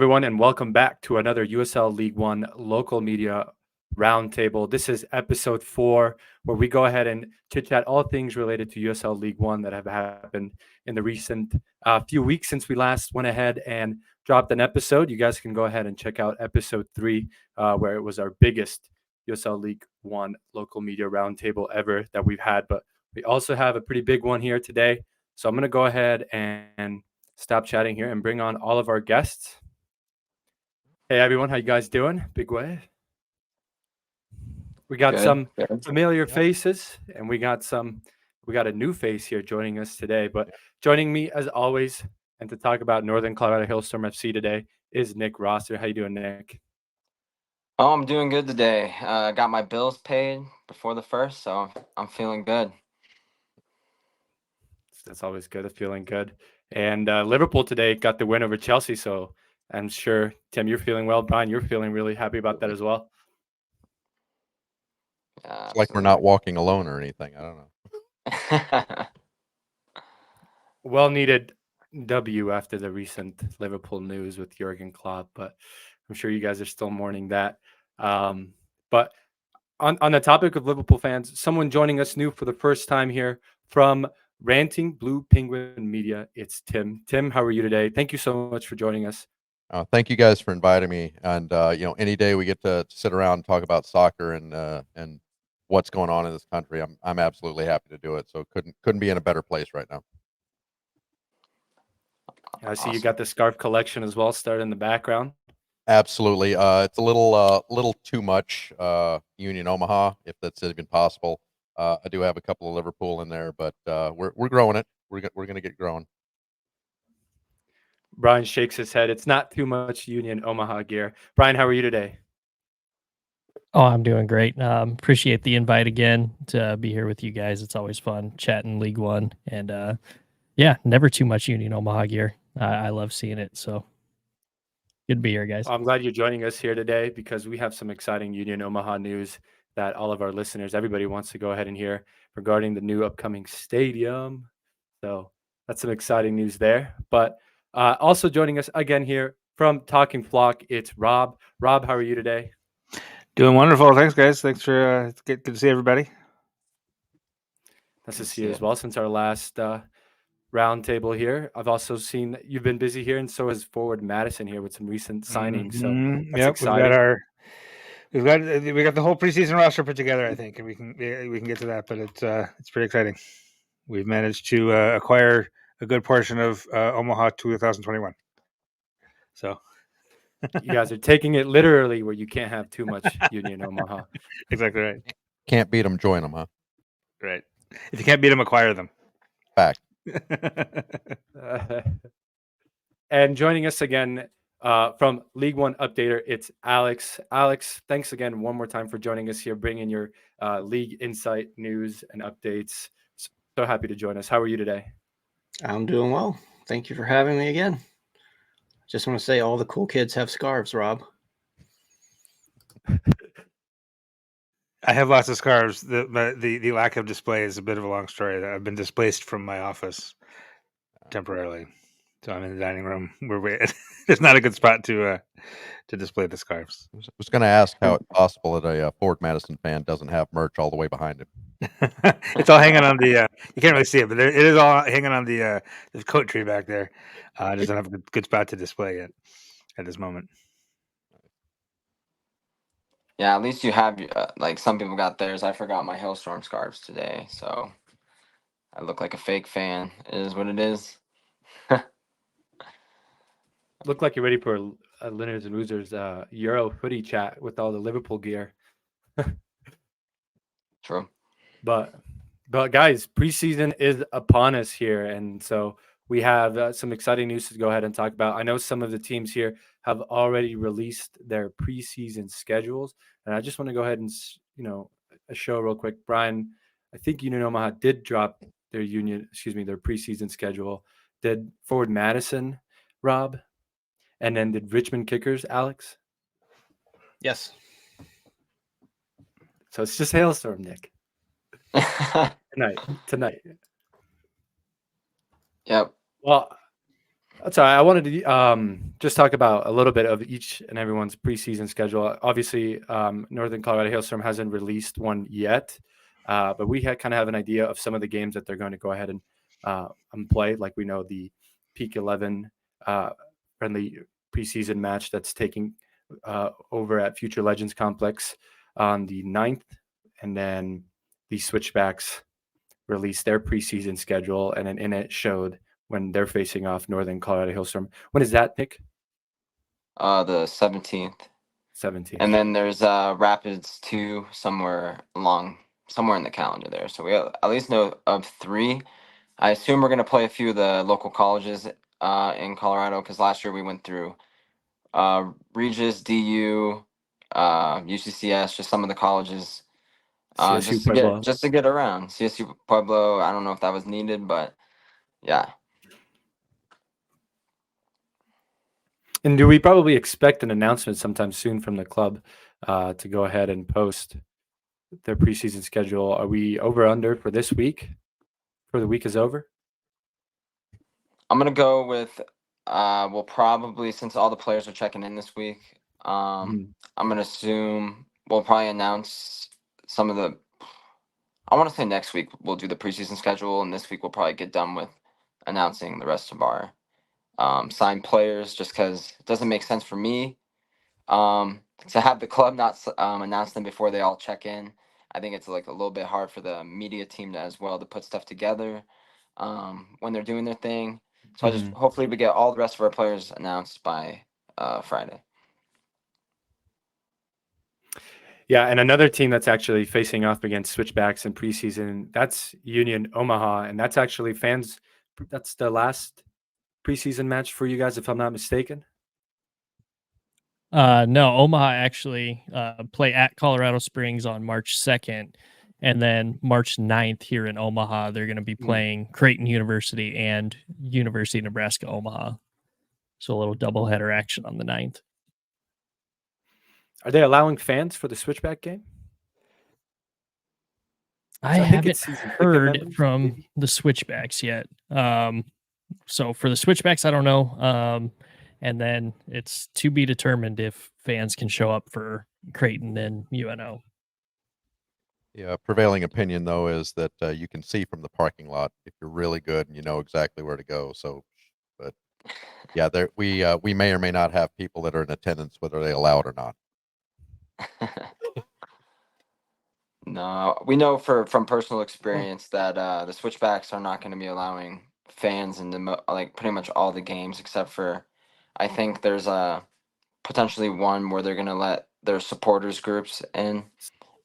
everyone, and welcome back to another USL League One local media roundtable. This is episode 4, where we go ahead and chit chat all things related to USL League One that have happened in the recent few weeks since we last went ahead and dropped an episode. You guys can go ahead and check out episode 3, where it was our biggest USL League One local media roundtable ever that we've had. But we also have a pretty big one here today. So I'm going to go ahead and stop chatting here and bring on all of our guests. Hey everyone, how you guys doing? Big way. We got some familiar faces, and we got a new face here joining us today. But joining me as always, and to talk about Northern Colorado Hailstorm FC today is Nick Rosser. How you doing, Nick? Oh, I'm doing good today. Got my bills paid before the first, so I'm feeling good. That's always good, feeling good. And Liverpool today got the win over Chelsea, so I'm sure, Tim, you're feeling well. Bryan, you're feeling really happy about that as well. It's like we're not walking alone or anything. I don't know. Well-needed W after the recent Liverpool news with Jurgen Klopp, but I'm sure you guys are still mourning that. But on the topic of Liverpool fans, someone joining us new for the first time here from Ranting Blue Penguin Media, it's Tim. Tim, how are you today? Thank you so much for joining us. Thank you guys for inviting me. And any day we get to sit around and talk about soccer and what's going on in this country, I'm absolutely happy to do it. So couldn't be in a better place right now. I see you got the scarf collection as well started in the background. Absolutely. It's a little too much Union Omaha, if that's even possible. I do have a couple of Liverpool in there, but we're growing it. We're going to get growing. Bryan shakes his head. It's not too much Union Omaha gear. Bryan, how are you today? Oh, I'm doing great. Appreciate the invite again to be here with you guys. It's always fun chatting League One, and never too much Union Omaha gear. I love seeing it. So good to be here, guys. I'm glad you're joining us here today because we have some exciting Union Omaha news that all of our listeners, everybody wants to go ahead and hear regarding the new upcoming stadium. So that's some exciting news there. But also joining us again here from Talking Flock, it's Rob. Rob, how are you today? Doing wonderful. Thanks, guys. Thanks for good to see everybody. Nice to see you as well since our last roundtable here. I've also seen that you've been busy here, and so has Forward Madison here with some recent signings. So that's exciting. We got the whole preseason roster put together, I think, and we can get to that. But it's pretty exciting. We've managed to acquire a good portion of Omaha 2021. So you guys are taking it literally, where you can't have too much Union Omaha. Exactly right. Can't beat them, join them, huh? Right. If you can't beat them, acquire them. Fact. And joining us again from League One Updater, it's Alex. Alex, thanks again one more time for joining us here, bringing your league insight, news, and updates. So happy to join us. How are you today? I'm doing well. Thank you for having me again. Just want to say all the cool kids have scarves, Rob. I have lots of scarves. The lack of display is a bit of a long story. I've been displaced from my office temporarily, so I'm in the dining room where it's not a good spot to display the scarves. I was going to ask how it's possible that a Forward Madison fan doesn't have merch all the way behind him. It's all hanging on the. You can't really see it, but it is all hanging on the coat tree back there. I just don't have a good spot to display it at this moment. Yeah, at least you have like some people got theirs. I forgot my Hailstorm scarves today, so I look like a fake fan. It is what it is. Look like you're ready for a Linners Wosers Euro hoodie chat with all the Liverpool gear. True. But guys, preseason is upon us here, and so we have some exciting news to go ahead and talk about. I know some of the teams here have already released their preseason schedules, and I just want to go ahead and a show real quick. Bryan, I think Union Omaha did drop their preseason schedule. Did Forward Madison, Rob? And then did Richmond Kickers, Alex? Yes. So it's just Hailstorm, Nick. Tonight. Yep. Well, That's all right. I wanted to just talk about a little bit of each and everyone's preseason schedule. Obviously, Northern Colorado Hailstorm hasn't released one yet, but we kind of have an idea of some of the games that they're going to go ahead and play. Like we know the Peak 11 friendly preseason match that's taking over at Future Legends Complex on the 9th, and then the Switchbacks released their preseason schedule, and then in it showed when they're facing off Northern Colorado Hailstorm. When is that, Nick? The 17th. 17th. And then there's Rapids 2 somewhere in the calendar there. So we at least know of 3. I assume we're going to play a few of the local colleges in Colorado, because last year we went through Regis, DU, UCCS, just some of the colleges, CSU Pueblo. just to get around. CSU Pueblo, I don't know if that was needed, but yeah. And do we probably expect an announcement sometime soon from the club to go ahead and post their preseason schedule? Are we over under for this week? For the week is over? I'm gonna go with we'll probably, since all the players are checking in this week, I'm gonna assume we'll probably announce some of the, I want to say next week we'll do the preseason schedule, and this week we'll probably get done with announcing the rest of our signed players, just because it doesn't make sense for me to have the club not announce them before they all check in. I think it's like a little bit hard for the media team to, as well, to put stuff together when they're doing their thing. So I just hopefully we get all the rest of our players announced by Friday. Yeah, and another team that's actually facing off against Switchbacks in preseason, that's Union Omaha, and that's actually fans. That's the last preseason match for you guys, if I'm not mistaken. No, Omaha actually play at Colorado Springs on March 2nd, and then March 9th here in Omaha, they're going to be playing Creighton University and University of Nebraska Omaha. So a little doubleheader action on the 9th. Are they allowing fans for the Switchback game? I think haven't it's season ticket heard members, from maybe? the Switchbacks yet. So for the Switchbacks, I don't know. And then it's to be determined if fans can show up for Creighton and UNO. Yeah, prevailing opinion though is that you can see from the parking lot if you're really good and you know exactly where to go. So, but yeah, there we may or may not have people that are in attendance, whether they allow it or not. No, we know from personal experience that the Switchbacks are not going to be allowing fans in like pretty much all the games, except for, I think there's potentially one where they're going to let their supporters groups in,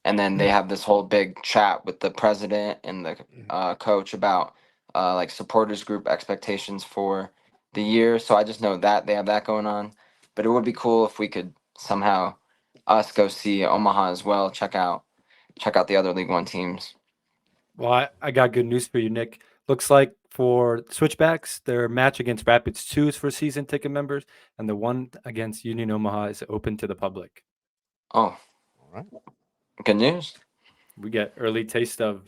and then they have this whole big chat with the president and the coach about like supporters group expectations for the year. So I just know that they have that going on, but it would be cool if we could somehow us go see Omaha as well, check out the other League One teams. Well, I got good news for you, Nick. Looks like for Switchbacks, their match against Rapids 2 is for season ticket members, and the one against Union Omaha is open to the public. Oh, All right. good news. We get early taste of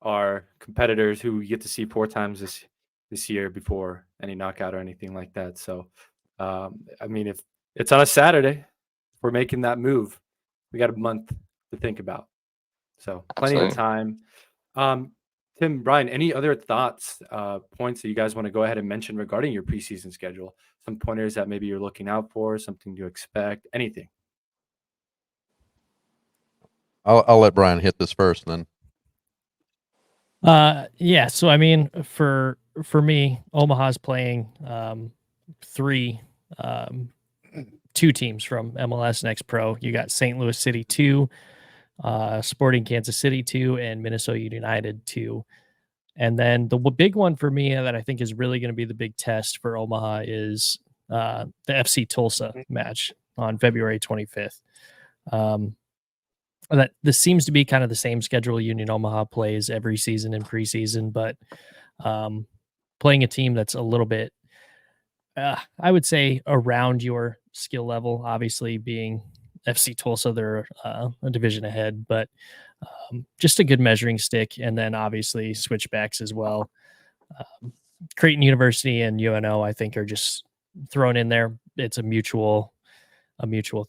our competitors who we get to see 4 times this year before any knockout or anything like that. So, I mean, if it's on a Saturday, if we're making that move, we got a month to think about. So plenty of time. Tim, Bryan, any other thoughts, points that you guys want to go ahead and mention regarding your preseason schedule? Some pointers that maybe you're looking out for, something to expect, anything. I'll let Bryan hit this first, and then. Yeah. So I mean, for me, Omaha's playing 2 teams from MLS Next Pro. You got St. Louis City 2, Sporting Kansas City 2, and Minnesota United 2. And then the big one for me that I think is really going to be the big test for Omaha is the FC Tulsa match on February 25th. That this seems to be kind of the same schedule Union Omaha plays every season in preseason, but playing a team that's a little bit, I would say, around your skill level. Obviously, being FC Tulsa, they're a division ahead, but just a good measuring stick. And then obviously Switchbacks as well. Creighton University and UNO, I think, are just thrown in there. It's a mutual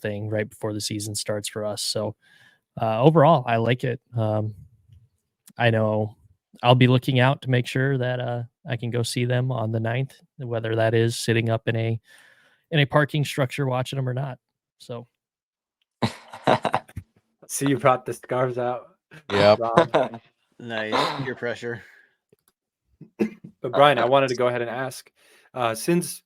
thing right before the season starts for us. So overall, I like it. I know I'll be looking out to make sure that I can go see them on the 9th, whether that is sitting up in a parking structure watching them or not. So See, you brought the scarves out. Yep. Rob. Nice. Peer pressure. But Bryan, I wanted to go ahead and ask, since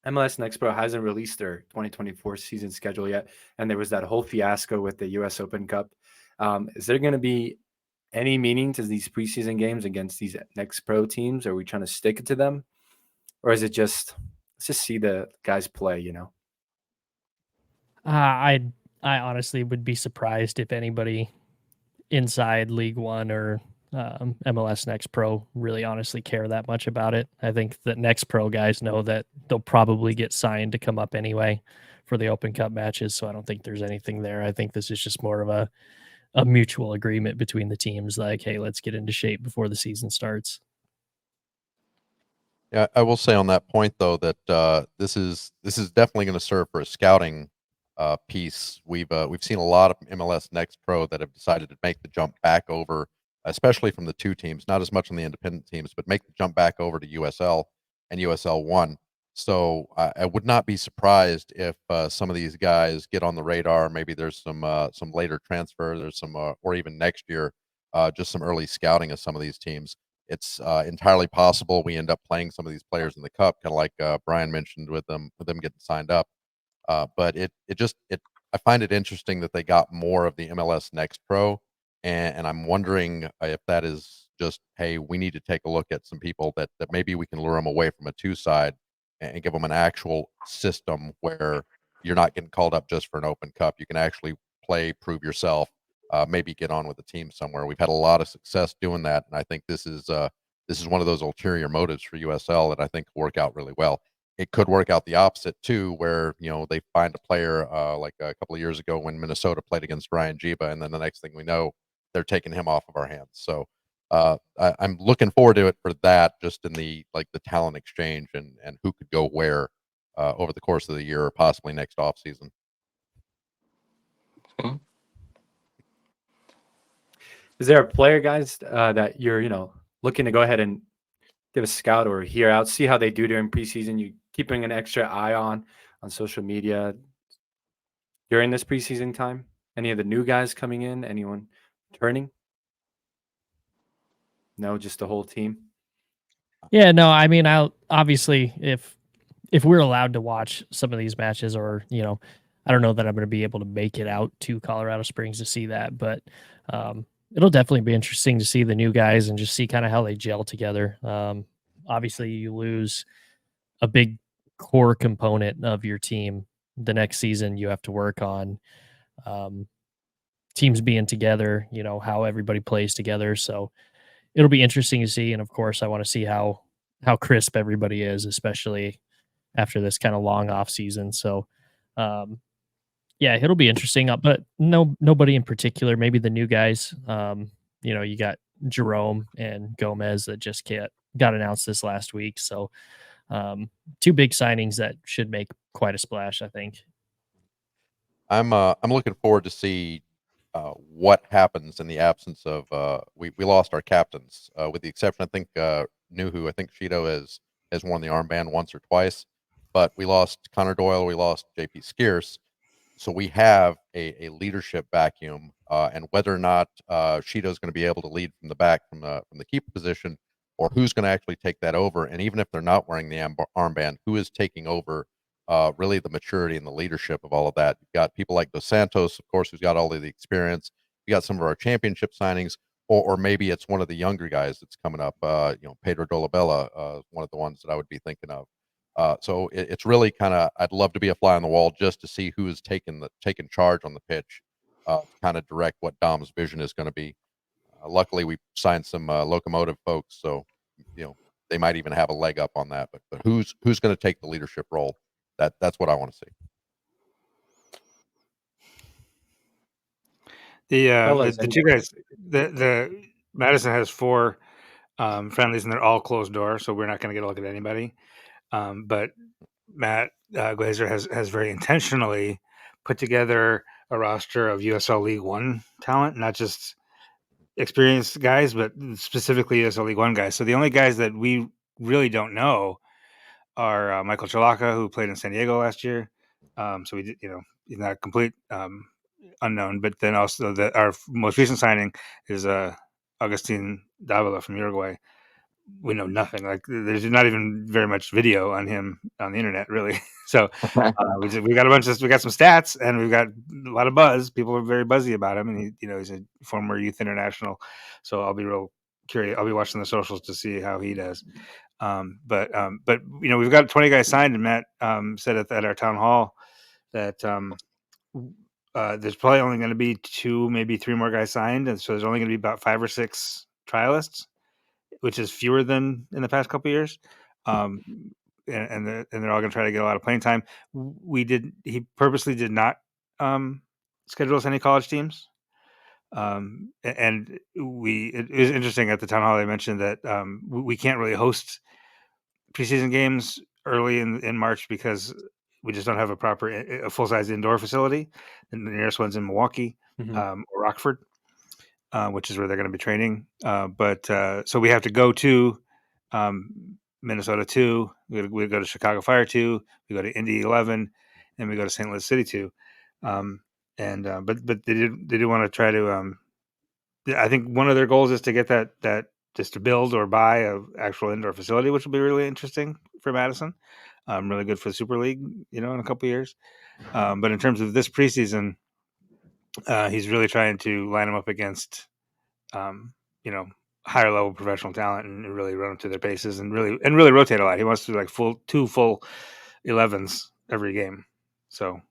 MLS Next Pro hasn't released their 2024 season schedule yet, and there was that whole fiasco with the U.S. Open Cup, is there going to be any meaning to these preseason games against these Next Pro teams? Are we trying to stick it to them, or is it just let's just see the guys play? You know, I honestly would be surprised if anybody inside League One or MLS Next Pro really honestly care that much about it. I think that Next Pro guys know that they'll probably get signed to come up anyway for the Open Cup matches. So I don't think there's anything there. I think this is just more of a mutual agreement between the teams, like, hey, let's get into shape before the season starts. Yeah, I will say on that point though that this is definitely going to serve for a scouting piece. We've seen a lot of MLS Next Pro that have decided to make the jump back over, especially from the two teams, not as much on the independent teams, but make the jump back over to USL and USL 1. So I would not be surprised if some of these guys get on the radar. Maybe there's some later transfer. There's some or even next year, just some early scouting of some of these teams. It's entirely possible we end up playing some of these players in the cup, kind of like Bryan mentioned with them getting signed up. But I find it interesting that they got more of the MLS Next Pro, and I'm wondering if that is just, hey, we need to take a look at some people that maybe we can lure them away from a two side and give them an actual system where you're not getting called up just for an Open Cup. You can actually play, prove yourself, maybe get on with a team somewhere. We've had a lot of success doing that, and I think this is one of those ulterior motives for USL that I think will work out really well. It could work out the opposite too, where they find a player like a couple of years ago when Minnesota played against Ryan Jiba, and then the next thing we know, they're taking him off of our hands. So I'm looking forward to it for that, just in the talent exchange and who could go where over the course of the year or possibly next off season. is there a player, guys, that you're looking to go ahead and give a scout or hear out, see how they do during preseason? You keeping an extra eye on social media during this preseason time? Any of the new guys coming in? Anyone turning? No, just the whole team. Yeah, no, I mean, I'll obviously if we're allowed to watch some of these matches, or I don't know that I'm going to be able to make it out to Colorado Springs to see that, but it'll definitely be interesting to see the new guys and just see kind of how they gel together. Obviously, you lose a big core component of your team the next season. You have to work on teams being together, how everybody plays together. So it'll be interesting to see. And of course, I want to see how crisp everybody is, especially after this kind of long off season. So, yeah, it'll be interesting. But nobody in particular. Maybe the new guys. You got Jerome and Gomez that just got announced this last week. So, two big signings that should make quite a splash, I think. I'm looking forward to see what happens in the absence of we lost our captains, with the exception, I think, Nuhu. I think Shido has worn the armband once or twice, but we lost Connor Doyle, we lost JP Skeers, so we have a leadership vacuum, and whether or not Shido is going to be able to lead from the back from the keeper position, or who's going to actually take that over, and even if they're not wearing the armband, who is taking over really the maturity and the leadership of all of that. You've got people like Dos Santos, of course, who's got all of the experience. You got some of our championship signings, or maybe it's one of the younger guys that's coming up. Pedro Dolabella, one of the ones that I would be thinking of. So it's really kind of, I'd love to be a fly on the wall just to see who is taking charge on the pitch, to kind of direct what Dom's vision is going to be. Luckily, we signed some locomotive folks, so they might even have a leg up on that. But who's going to take the leadership role? That's what I want to see. The two guys, the Madison has 4 friendlies, and they're all closed door, so we're not going to get a look at anybody. But Matt Glazer has very intentionally put together a roster of USL League One talent, not just experienced guys, but specifically USL League One guys. So the only guys that we really don't know are Michael Chalaka, who played in San Diego last year. So we did, he's not a complete unknown. But then also our most recent signing is Agustin Davila from Uruguay. We know nothing. Like there's not even very much video on him on the internet, really. So we got some stats, and we've got a lot of buzz. People are very buzzy about him, and he's a former youth international. So I'll be real curious. I'll be watching the socials to see how he does. But we've got 20 guys signed, and Matt said at our town hall that there's probably only going to be 2, maybe 3 more guys signed, and so there's only going to be about 5 or 6 trialists, which is fewer than in the past couple of years. And they're all going to try to get a lot of playing time. He purposely did not schedule us any college teams. And it was interesting at the town hall. They mentioned that we can't really host preseason games early in March because we just don't have a full-size indoor facility. And the nearest one's in Milwaukee or Rockford, which is where they're going to be training. So we have to go to Minnesota 2. We go to Chicago Fire 2. We go to Indy 11, and we go to St. Louis City 2. But they do want to try to. I think one of their goals is to get that just to build or buy a actual indoor facility, which will be really interesting for Madison. Really good for the Super League, in a couple of years. But in terms of this preseason, he's really trying to line them up against, higher level professional talent and really run them to their paces and really rotate a lot. He wants to do like two full 11s every game. So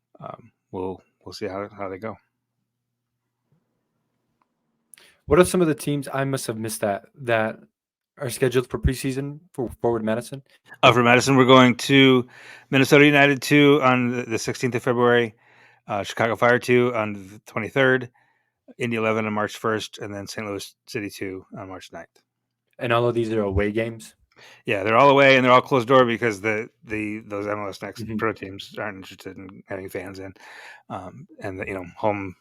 we'll see how they go. What are some of the teams I must have missed that are scheduled for preseason for Forward Madison? For Madison, we're going to Minnesota United 2 on the 16th of February, Chicago Fire 2 on the 23rd, Indy 11 on March 1st, and then St. Louis City 2 on March 9th. And all of these are away games? Yeah, they're all away, and they're all closed door because those MLS Next pro teams aren't interested in having fans in, and the home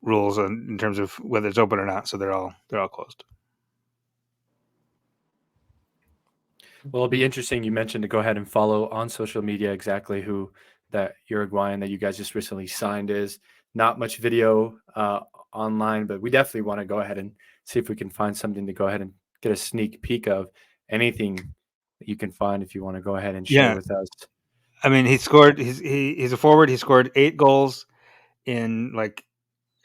rules in terms of whether it's open or not. So they're all closed. Well, it'll be interesting. You mentioned to go ahead and follow on social media exactly who that Uruguayan that you guys just recently signed is. Not much video online, but we definitely want to go ahead and see if we can find something to go ahead and get a sneak peek of anything that you can find if you want to go ahead and share with us. I mean, he scored. He's a forward. He scored 8 goals in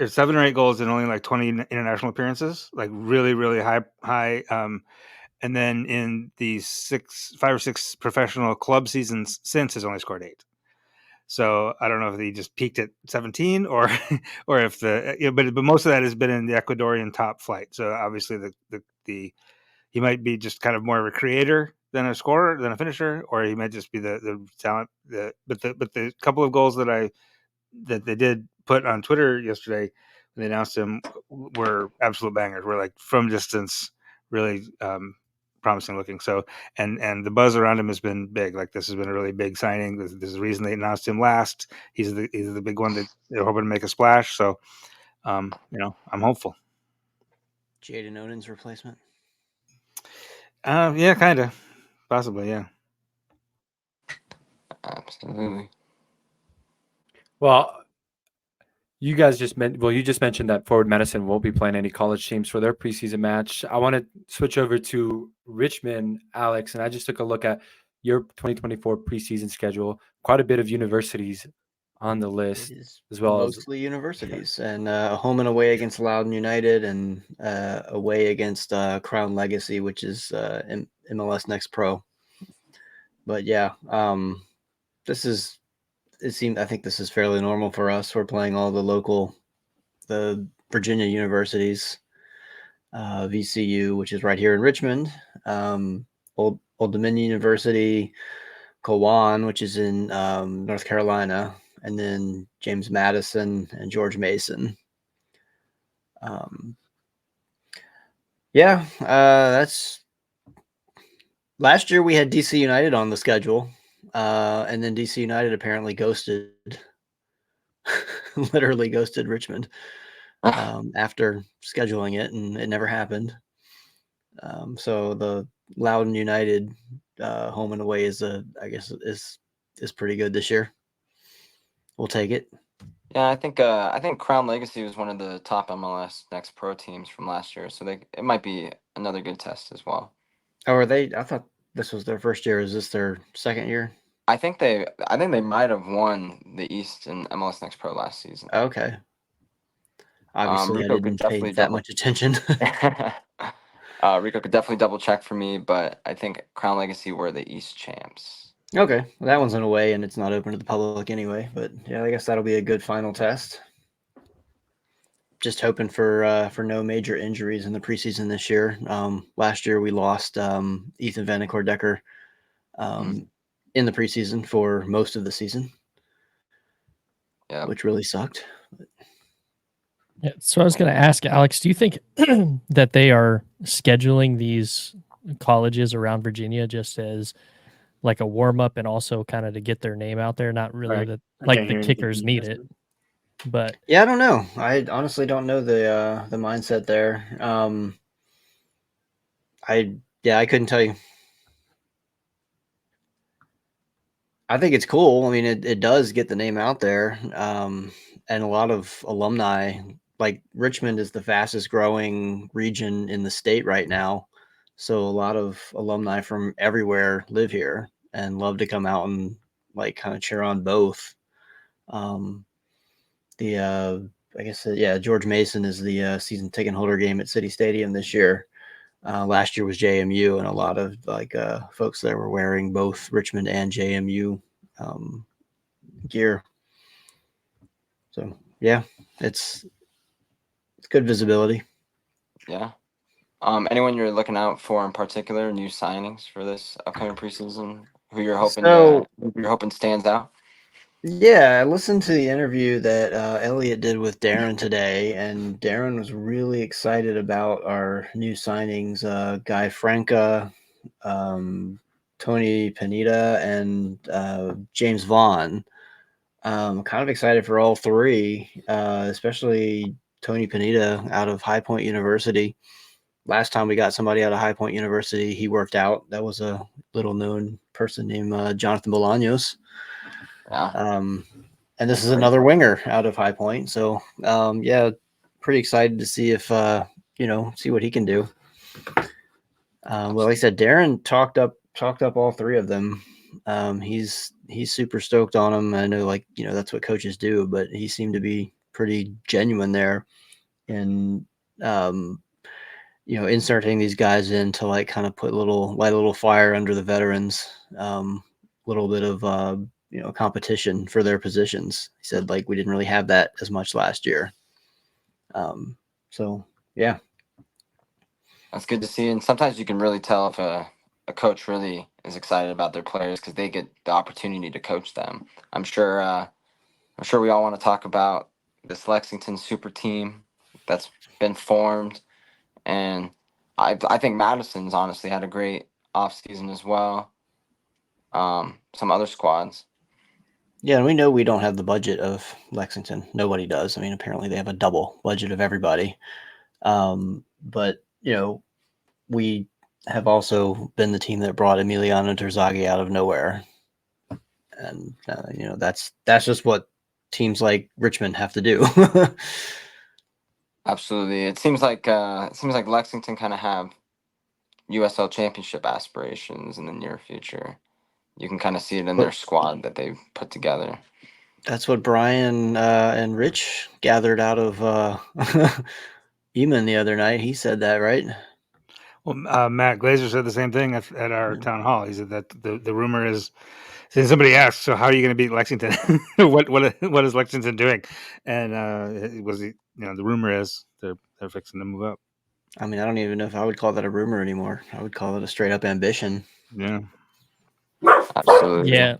7 or 8 goals in only 20 international appearances. Really, really high. And then in the 5 or 6 professional club seasons since, has only scored 8. So I don't know if he just peaked at 17 or if but most of that has been in the Ecuadorian top flight. So obviously the he might be just kind of more of a creator than a scorer, than a finisher, or he might just be the talent. But the couple of goals that they did put on Twitter yesterday when they announced him were absolute bangers. Were from distance, really promising looking. So and the buzz around him has been big. This has been a really big signing. This is the reason they announced him last. He's the big one that they're hoping to make a splash. So I'm hopeful. Jaden Onen's replacement. Yeah, kind of, possibly, yeah. Absolutely. Well, you guys just mentioned that Forward Madison won't be playing any college teams for their preseason match. I want to switch over to Richmond, Alex, and I just took a look at your 2024 preseason schedule. Quite a bit of universities on the list, as well mostly universities, and home and away against Loudoun United, and away against Crown Legacy, which is MLS Next Pro. But yeah, I think this is fairly normal for us. We're playing all the Virginia universities, VCU, which is right here in Richmond, Old Dominion University, Cowan, which is in North Carolina, and then James Madison and George Mason. That's Last year we had DC United on the schedule, and then DC United apparently ghosted, literally ghosted Richmond after scheduling it, and it never happened. So the Loudoun United home and away is pretty good this year. We'll take it. Yeah, I think Crown Legacy was one of the top MLS Next Pro teams from last year, so it might be another good test as well. Oh, are they? I thought this was their first year. Is this their second year? I think they might have won the East in MLS Next Pro last season. Okay. Obviously, Rico I didn't pay that much attention. Rico could definitely double check for me, but I think Crown Legacy were the East champs. Okay, well, that one's in a way, and it's not open to the public anyway. But yeah, I guess that'll be a good final test. Just hoping for no major injuries in the preseason this year. Last year we lost Ethan Van Decker in the preseason for most of the season, which really sucked. Yeah, so I was going to ask Alex, do you think that they are scheduling these colleges around Virginia just as like a warm up and also kind of to get their name out there? Not really that like the kickers need it. But yeah, I don't know. I honestly don't know the mindset there. I couldn't tell you. I think it's cool. I mean, it does get the name out there, and a lot of alumni. Like Richmond is the fastest growing region in the state right now, so a lot of alumni from everywhere live here and love to come out and like kind of cheer on both. George Mason is the season ticket holder game at City Stadium this year. Last year was JMU, and a lot of folks there were wearing both Richmond and JMU gear. So yeah, it's good visibility. Yeah. Anyone you're looking out for in particular, new signings for this upcoming preseason? Who you're hoping stands out? Yeah, I listened to the interview that Elliot did with Darren today, and Darren was really excited about our new signings, Guy Franca, Tony Panetta, and James Vaughn. Kind of excited for all three, especially Tony Panetta out of High Point University. Last time we got somebody out of High Point University, he worked out. That was a little-known person named Jonathan Bolaños. Yeah. And this is another winger out of High Point. So, pretty excited to see if, see what he can do. Well, like I said, Darren talked up all three of them. He's super stoked on them. I know, that's what coaches do, but he seemed to be pretty genuine there in, inserting these guys in to like kind of put light a little fire under the veterans, little bit of, competition for their positions. He said, we didn't really have that as much last year. So yeah. That's good to see. And sometimes you can really tell if a coach really is excited about their players because they get the opportunity to coach them. I'm sure we all want to talk about this Lexington super team that's been formed. And I think Madison's honestly had a great offseason as well. Some other squads. Yeah, and we know we don't have the budget of Lexington. Nobody does. I mean, apparently they have a double budget of everybody. But, we have also been the team that brought Emiliano Terzaghi out of nowhere. And, that's just what teams like Richmond have to do. Absolutely. It seems like Lexington kind of have USL championship aspirations in the near future. You can kind of see it in their squad that they've put together. That's what Bryan and Rich gathered out of Eamon the other night. He said that, right? Well, Matt Glazer said the same thing at our town hall. He said that the rumor is, since somebody asked, so how are you going to beat Lexington? what is Lexington doing? And the rumor is they're fixing to move up. I mean, I don't even know if I would call that a rumor anymore. I would call it a straight up ambition. Yeah. Absolutely. Yeah,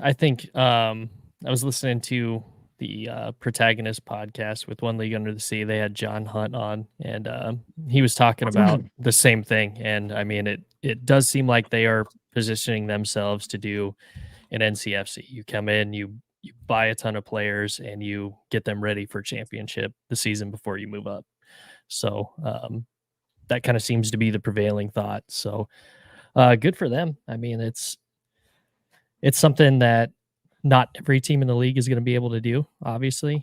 I think I was listening to the Protagonist podcast with One League Under the Sea. They had John Hunt on, and he was talking about the same thing. And I mean, it does seem like they are positioning themselves to do an NCFC. You come in, you buy a ton of players, and you get them ready for championship the season before you move up. So that kind of seems to be the prevailing thought. So good for them. I mean, it's something that not every team in the league is going to be able to do, obviously.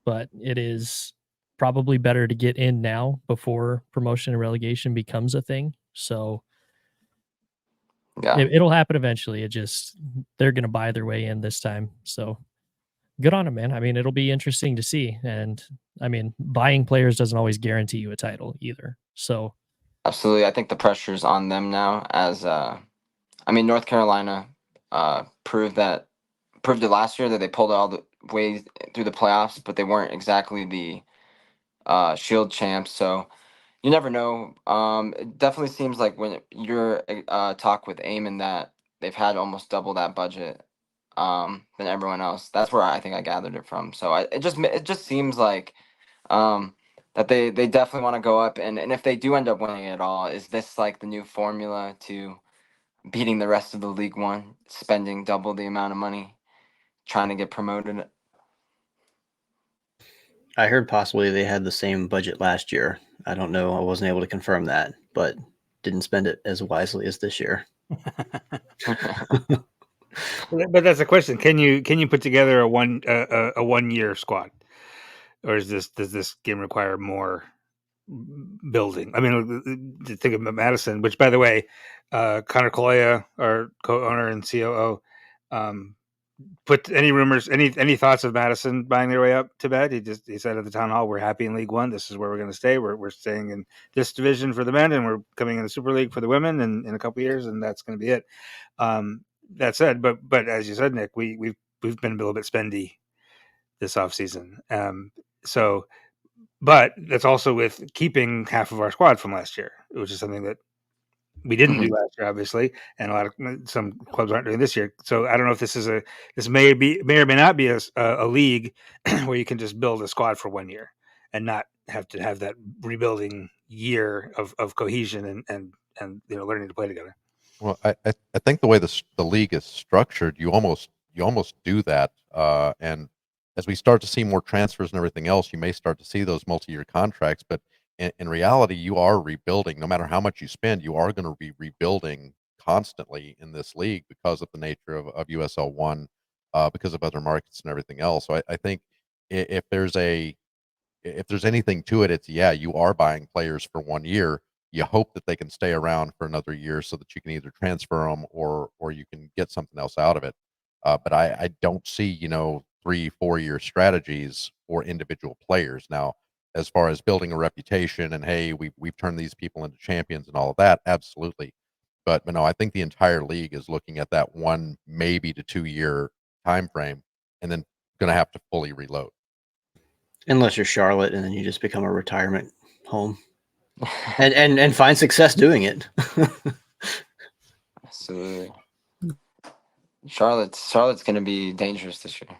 But it is probably better to get in now before promotion and relegation becomes a thing. So Yeah, it'll happen eventually. They're going to buy their way in this time. So good on them, man. I mean, it'll be interesting to see. And I mean, buying players doesn't always guarantee you a title either. So absolutely. I think the pressure's on them now. I mean, North Carolina proved it last year that they pulled it all the way through the playoffs, but they weren't exactly the Shield champs. So you never know. It definitely seems like when you're talk with Eamon that they've had almost double that budget than everyone else. That's where I think I gathered it from. So it just seems like that they definitely want to go up, and if they do end up winning it all, is this like the new formula to beating the rest of the League One, spending double the amount of money, trying to get promoted? I heard possibly they had the same budget last year. I don't know. I wasn't able to confirm that, but didn't spend it as wisely as this year. But that's the question. Can you put together a 1 year squad, or does this game require more building? I mean, think of Madison, which, by the way, Connor Koloya, our co-owner and COO, put any rumors, any thoughts of Madison buying their way up to bed. He said at the town hall, "We're happy in League One. This is where we're going to stay. We're staying in this division for the men, and we're coming in the Super League for the women in a couple of years, and that's going to be it." That said, but as you said, Nick, we've been a little bit spendy this offseason. So, but that's also with keeping half of our squad from last year, which is something that we didn't do last year, obviously, and some clubs aren't doing this year. So I don't know if this may or may not be a league where you can just build a squad for 1 year and not have to have that rebuilding year of cohesion and learning to play together. Well, I think the way the league is structured, you almost do that. And as we start to see more transfers and everything else, you may start to see those multi-year contracts. But in reality, you are rebuilding. No matter how much you spend, you are going to be rebuilding constantly in this league because of the nature of USL One, because of other markets and everything else. So I think if there's anything to it, it's you are buying players for 1 year. You hope that they can stay around for another year so that you can either transfer them or you can get something else out of it. But I don't see 3-4 year strategies for individual players. Now, as far as building a reputation and hey, we've turned these people into champions and all of that, absolutely. But no, I think the entire league is looking at that 1 maybe to 2 year time frame, and then going to have to fully reload. Unless you're Charlotte, and then you just become a retirement home, and find success doing it. Absolutely. Charlotte's going to be dangerous this year.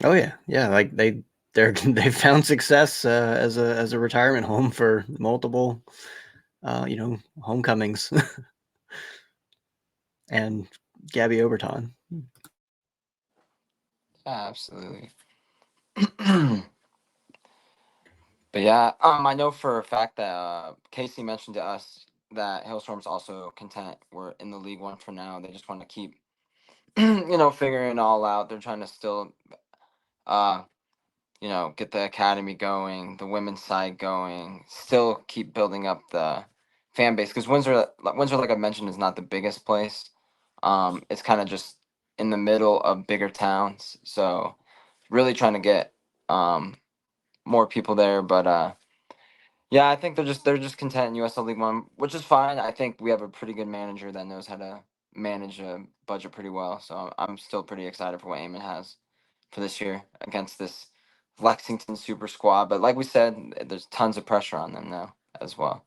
Oh yeah. Like they found success as a retirement home for multiple, homecomings, and Gabby Overton. Absolutely. But yeah, I know for a fact that Casey mentioned to us that Hailstorm's also content. We're in the League One for now. They just want to keep, figuring it all out. They're trying to still, get the academy going, the women's side going, still keep building up the fan base. Because Windsor, like I mentioned, is not the biggest place. It's kind of just in the middle of bigger towns. So really trying to get more people there. But yeah, I think they're just content in USL League One, which is fine. I think we have a pretty good manager that knows how to manage a budget pretty well. So I'm still pretty excited for what Eamon has for this year against this Lexington Super Squad. But like we said, there's tons of pressure on them now as well.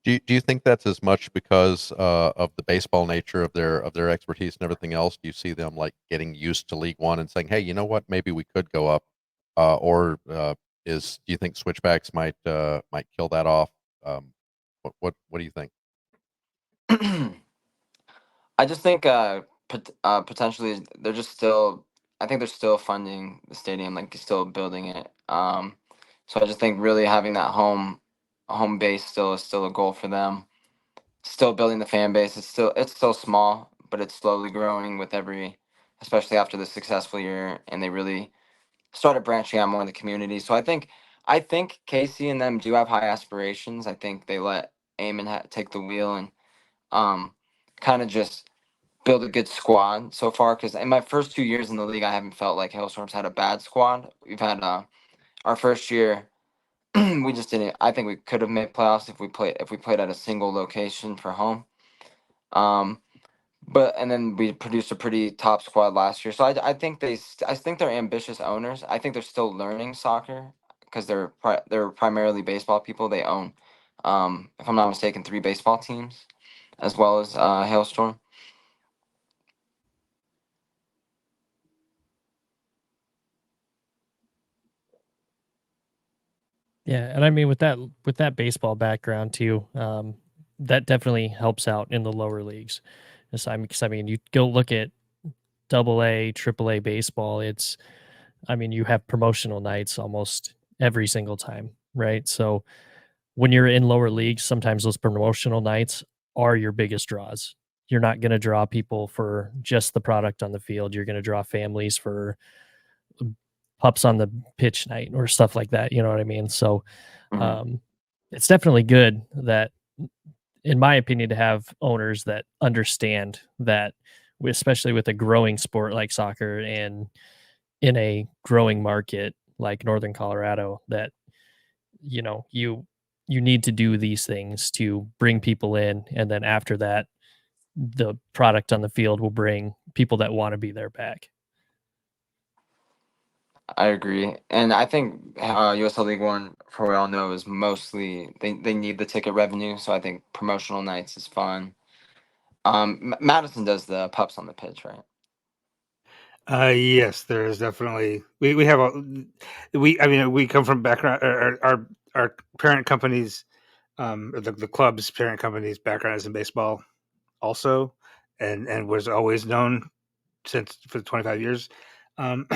Do you think that's as much because of the baseball nature of their expertise and everything else? Do you see them like getting used to League One and saying, "Hey, you know what? Maybe we could go up," or do you think switchbacks might kill that off? What do you think? I just think potentially they're just still. I think they're still funding the stadium, like still building it. So I just think really having that home base is still a goal for them. Still building the fan base. It's still small, but it's slowly growing with every, especially after the successful year, and they really started branching out more in the community. So I think Casey and them do have high aspirations. I think they let Eamon take the wheel and um kind of just build a good squad so far. Because in my first 2 years in the league, I haven't felt like Hailstorms had a bad squad. We've had our first year. We just didn't. I think we could have made playoffs if we played at a single location for home. Um, but and then we produced a pretty top squad last year. So I think I think they're ambitious owners. I think they're still learning soccer because they're primarily baseball people. They own, if I'm not mistaken, 3 baseball teams, as well as Hailstorm. Yeah, and I mean with that baseball background too, that definitely helps out in the lower leagues. Because I mean, you go look at Double A, Triple A baseball. I mean, you have promotional nights almost every single time, right? So when you're in lower leagues, sometimes those promotional nights are your biggest draws. You're not going to draw people for just the product on the field. You're going to draw families for pups on the pitch night or stuff like that. You know what I mean? So it's definitely good that, in my opinion, to have owners that understand that, especially with a growing sport like soccer and in a growing market like Northern Colorado, that you need to do these things to bring people in, and then after that, the product on the field will bring people that want to be there back. I agree, and I think USL League One, for what we all know, is mostly they need the ticket revenue. So I think promotional nights is fun. Madison does the pups on the pitch, right? Yes, there is definitely. We have I mean, we come from background. Our parent companies, or the club's parent company's background is in baseball, also, and was always known since for 25 years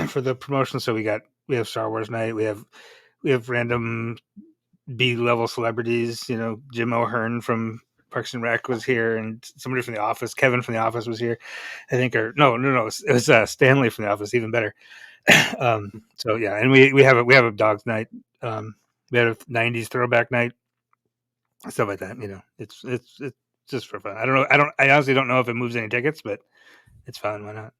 for the promotion. So we have Star Wars night. We have random B-level celebrities. You know, Jim O'Hearn from Parks and Rec was here, and somebody from The Office, Kevin from The Office, was here. I think, or no, it was Stanley from The Office, even better. So yeah, and we have a dogs night. We had a '90s throwback night, stuff like that. You know, it's just for fun. I honestly don't know if it moves any tickets, but it's fun. Why not?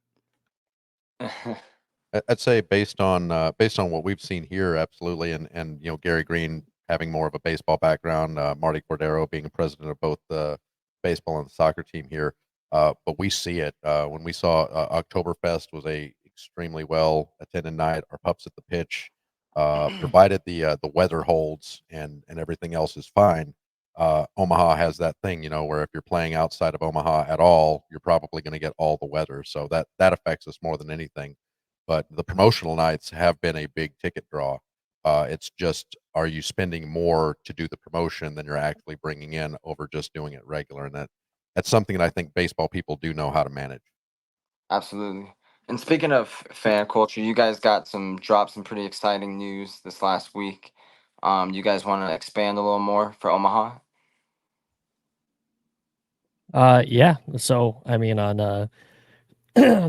I'd say based on what we've seen here, absolutely, and Gary Green having more of a baseball background, Marty Cordero being a president of both the baseball and the soccer team here, but we see it when we saw Oktoberfest was a extremely well attended night. Our pups at the pitch, provided the weather holds and everything else is fine. Omaha has that thing, where if you're playing outside of Omaha at all, you're probably going to get all the weather, so that affects us more than anything. But the promotional nights have been a big ticket draw. It's just, are you spending more to do the promotion than you're actually bringing in over just doing it regular? And that's something that I think baseball people do know how to manage. Absolutely. And speaking of fan culture, you guys dropped some pretty exciting news this last week. You guys want to expand a little more for Omaha? Yeah. So I mean, on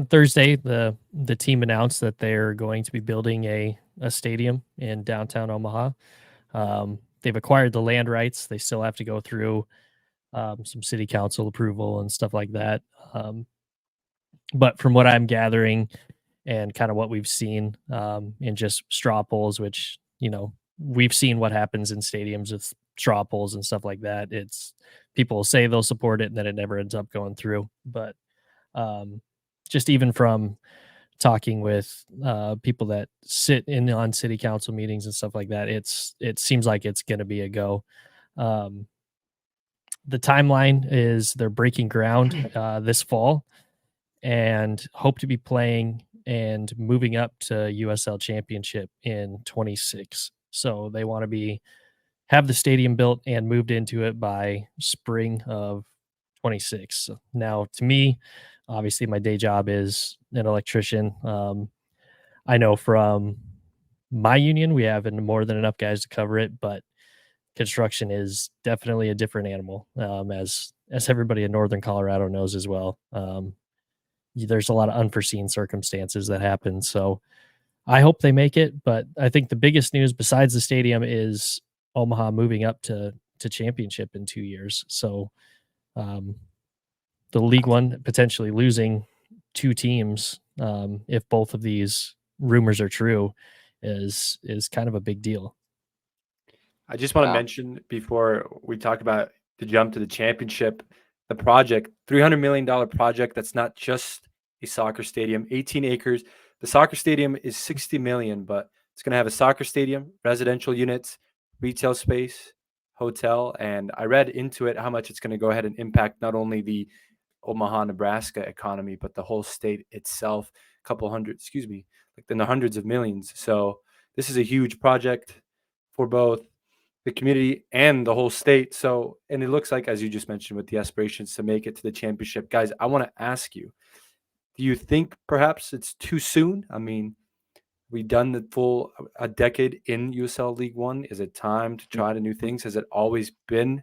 Thursday, the team announced that they're going to be building a stadium in downtown Omaha. They've acquired the land rights. They still have to go through some city council approval and stuff like that. But from what I'm gathering and kind of what we've seen in just straw polls, which, we've seen what happens in stadiums with straw polls and stuff like that. It's people say they'll support it and then it never ends up going through. But just even from talking with people that sit in on city council meetings and stuff like that, it seems like it's going to be a go. the timeline is they're breaking ground this fall and hope to be playing and moving up to USL Championship in 26. So they want to have the stadium built and moved into it by spring of 26. Now, to me, obviously, my day job is an electrician. I know from my union, we have more than enough guys to cover it, but construction is definitely a different animal, as everybody in Northern Colorado knows as well. There's a lot of unforeseen circumstances that happen. So I hope they make it, but I think the biggest news besides the stadium is Omaha moving up to championship in 2 years. So the League One potentially losing 2 teams, if both of these rumors are true, is kind of a big deal. I just want to mention before we talk about the jump to the championship, the project, $300 million project. That's not just a soccer stadium, 18 acres. The soccer stadium is 60 million, but it's going to have a soccer stadium, residential units, retail space, hotel. And I read into it how much it's going to go ahead and impact not only the Omaha, Nebraska economy, but the whole state itself, like in the hundreds of millions. So this is a huge project for both the community and the whole state. So, and it looks like, as you just mentioned, with the aspirations to make it to the championship, guys, I want to ask you, do you think perhaps it's too soon? I mean, we've done the full a decade in USL League One. Is it time to try new things? Has it always been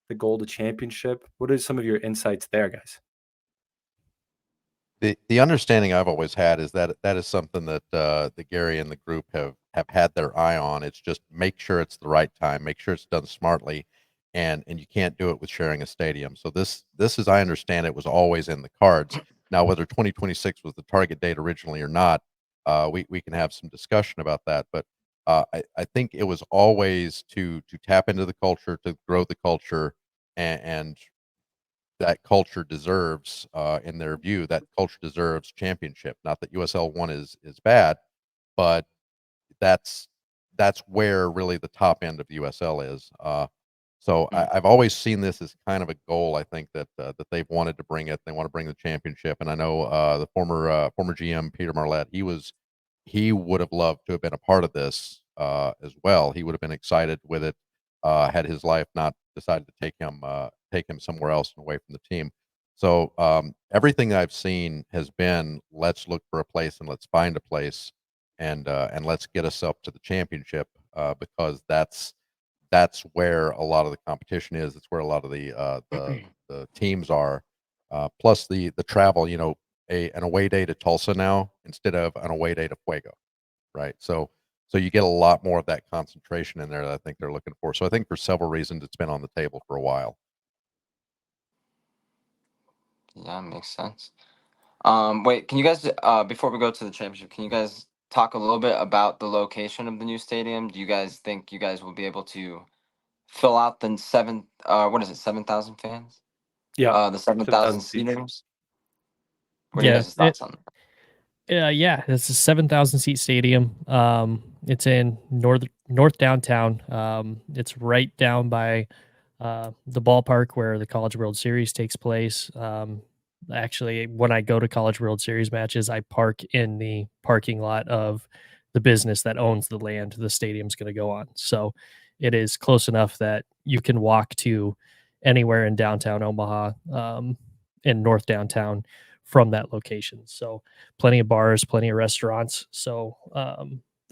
the goal to championship? What are some of your insights there, guys? The understanding I've always had is that is something that the Gary and the group have had their eye on. It's just make sure it's the right time, make sure it's done smartly, and you can't do it with sharing a stadium. So this, as I understand it, was always in the cards. Now, whether 2026 was the target date originally or not, we can have some discussion about that. But I think it was always to tap into the culture, to grow the culture, and that culture deserves, in their view, that culture deserves championship. Not that USL 1 is bad, but that's where really the top end of USL is. So I've always seen this as kind of a goal. I think that they've wanted to bring it. They want to bring the championship, and I know the former GM Peter Marlette. He would have loved to have been a part of this as well. He would have been excited with it had his life not decided to take him somewhere else and away from the team. So everything I've seen has been, let's look for a place and let's find a place and let's get us up to the championship because that's where a lot of the competition is. It's where a lot of the teams are. Plus the travel, an away day to Tulsa now instead of an away day to Fuego, right? So you get a lot more of that concentration in there that I think they're looking for. So I think for several reasons it's been on the table for a while. Yeah, makes sense. Wait, can you guys before we go to the championship, can you guys talk a little bit about the location of the new stadium? Do you guys think you guys will be able to fill out the 7,000 fans? Yeah, the 7,000 seaters. What are you guys' thoughts on that? Yeah, it's a 7,000 seat stadium. It's in north downtown. It's right down by the ballpark where the College World Series takes place. Actually, when I go to College World Series matches, I park in the parking lot of the business that owns the land the stadium's going to go on. So it is close enough that you can walk to anywhere in downtown Omaha, in north downtown from that location. So plenty of bars, plenty of restaurants. So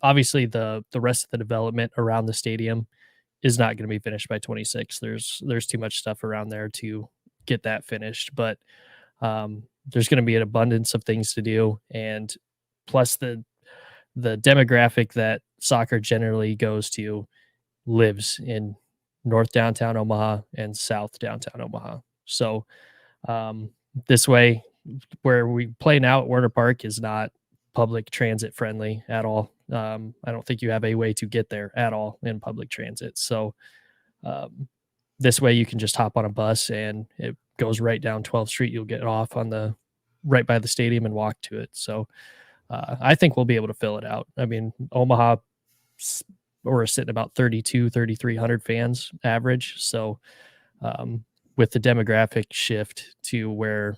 obviously the rest of the development around the stadium is not going to be finished by 26. There's too much stuff around there to get that finished, but there's going to be an abundance of things to do, and plus the demographic that soccer generally goes to lives in north downtown Omaha and south downtown Omaha. So this way, where we play now at Werner Park is not public transit friendly at all. I don't think you have a way to get there at all in public transit. So this way you can just hop on a bus and it goes right down 12th Street. You'll get off on right by the stadium and walk to it. So I think we'll be able to fill it out. I mean, Omaha, we're sitting about 3,300 fans average. So with the demographic shift to where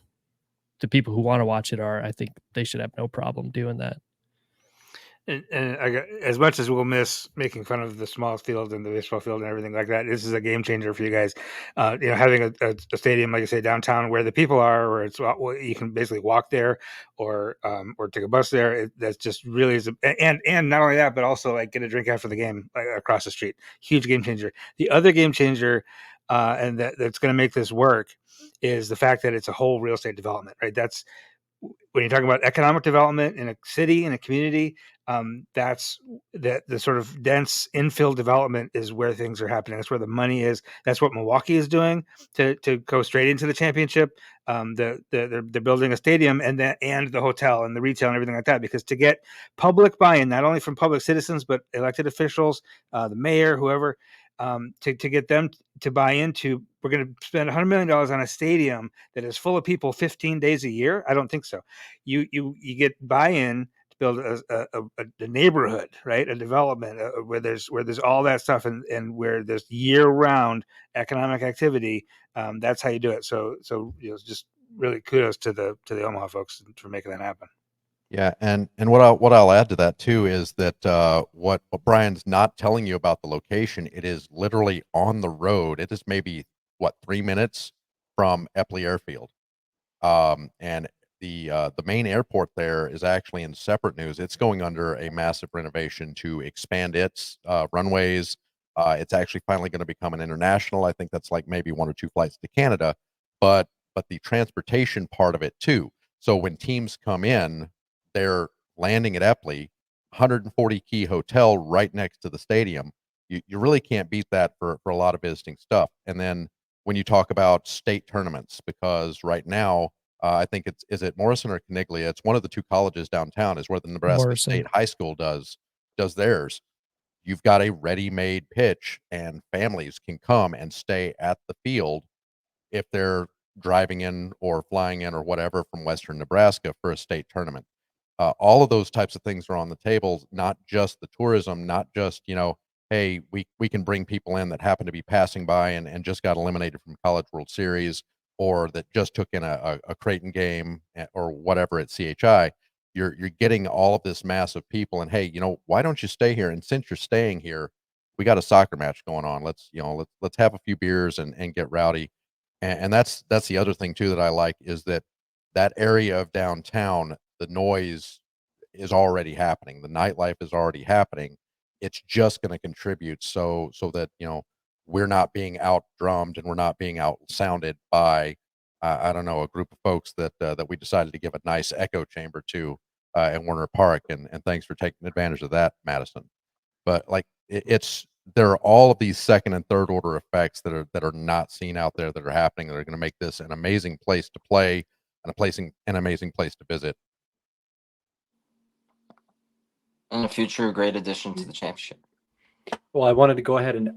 the people who want to watch it are, I think they should have no problem doing that. And as much as we'll miss making fun of the small field and the baseball field and everything like that, this is a game changer for you guys. Having a stadium, like I say, downtown where the people are, where it's you can basically walk there or take a bus there. That's just really is, and not only that, but also like get a drink after the game across the street. Huge game changer. The other game changer, and that's going to make this work, is the fact that it's a whole real estate development, right? That's when you're talking about economic development in a city, in a community, that's the sort of dense infill development is where things are happening. That's where the money is. That's what Milwaukee is doing to go straight into the championship. They're building a stadium and the hotel and the retail and everything like that, because to get public buy-in, not only from public citizens but elected officials, the mayor, whoever, to get them to buy into, we're going to spend $100 million on a stadium that is full of people 15 days a year. I don't think so. You get buy-in to build a neighborhood, right? A development where there's all that stuff and where there's year-round economic activity. That's how you do it. So just really kudos to the Omaha folks for making that happen. Yeah, and what I'll add to that too is that what Bryan's not telling you about the location, it is literally on the road. It is maybe 3 minutes from Eppley Airfield, and the main airport there is actually in separate news. It's going under a massive renovation to expand its runways. It's actually finally going to become an international. I think that's like maybe 1 or 2 flights to Canada, but the transportation part of it too. So when teams come in, they're landing at Eppley, 140 key hotel right next to the stadium. You really can't beat that for a lot of visiting stuff. And then when you talk about state tournaments, because right now, I think is it Morrison or Caniglia? It's one of the 2 colleges downtown is where the Nebraska Morrison. State High School does theirs. You've got a ready-made pitch, and families can come and stay at the field if they're driving in or flying in or whatever from Western Nebraska for a state tournament. All of those types of things are on the table, not just the tourism, not just, hey, we can bring people in that happen to be passing by and just got eliminated from College World Series, or that just took in a Creighton game or whatever at CHI. You're getting all of this mass of people, and hey, why don't you stay here? And since you're staying here, we got a soccer match going on. Let's have a few beers and get rowdy. And that's the other thing too that I like is that area of downtown, the noise is already happening. The nightlife is already happening. It's just going to contribute so that, we're not being out drummed and we're not being out sounded by, I don't know, a group of folks that we decided to give a nice echo chamber to in Warner Park. And thanks for taking advantage of that, Madison. But like there are all of these second and third order effects that are not seen out there that are happening that are going to make this an amazing place to play and an amazing place to visit. In the future, a great addition to the championship. Well, I wanted to go ahead and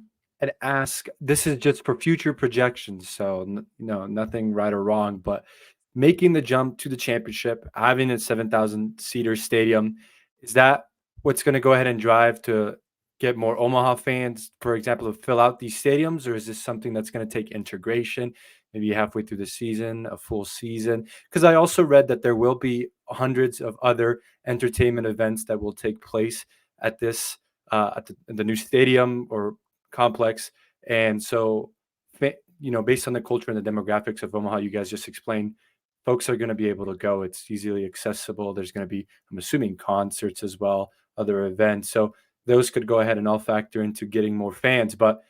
ask, this is just for future projections, so nothing right or wrong, but making the jump to the championship, having a 7,000 seater stadium, is that what's going to go ahead and drive to get more Omaha fans, for example, to fill out these stadiums, or is this something that's going to take integration, maybe halfway through the season, a full season? Because I also read that there will be hundreds of other entertainment events that will take place at this at the new stadium or complex, and so based on the culture and the demographics of Omaha, you guys just explained, folks are going to be able to go. It's easily accessible. There's going to be, I'm assuming, concerts as well, other events. So those could go ahead and all factor into getting more fans. But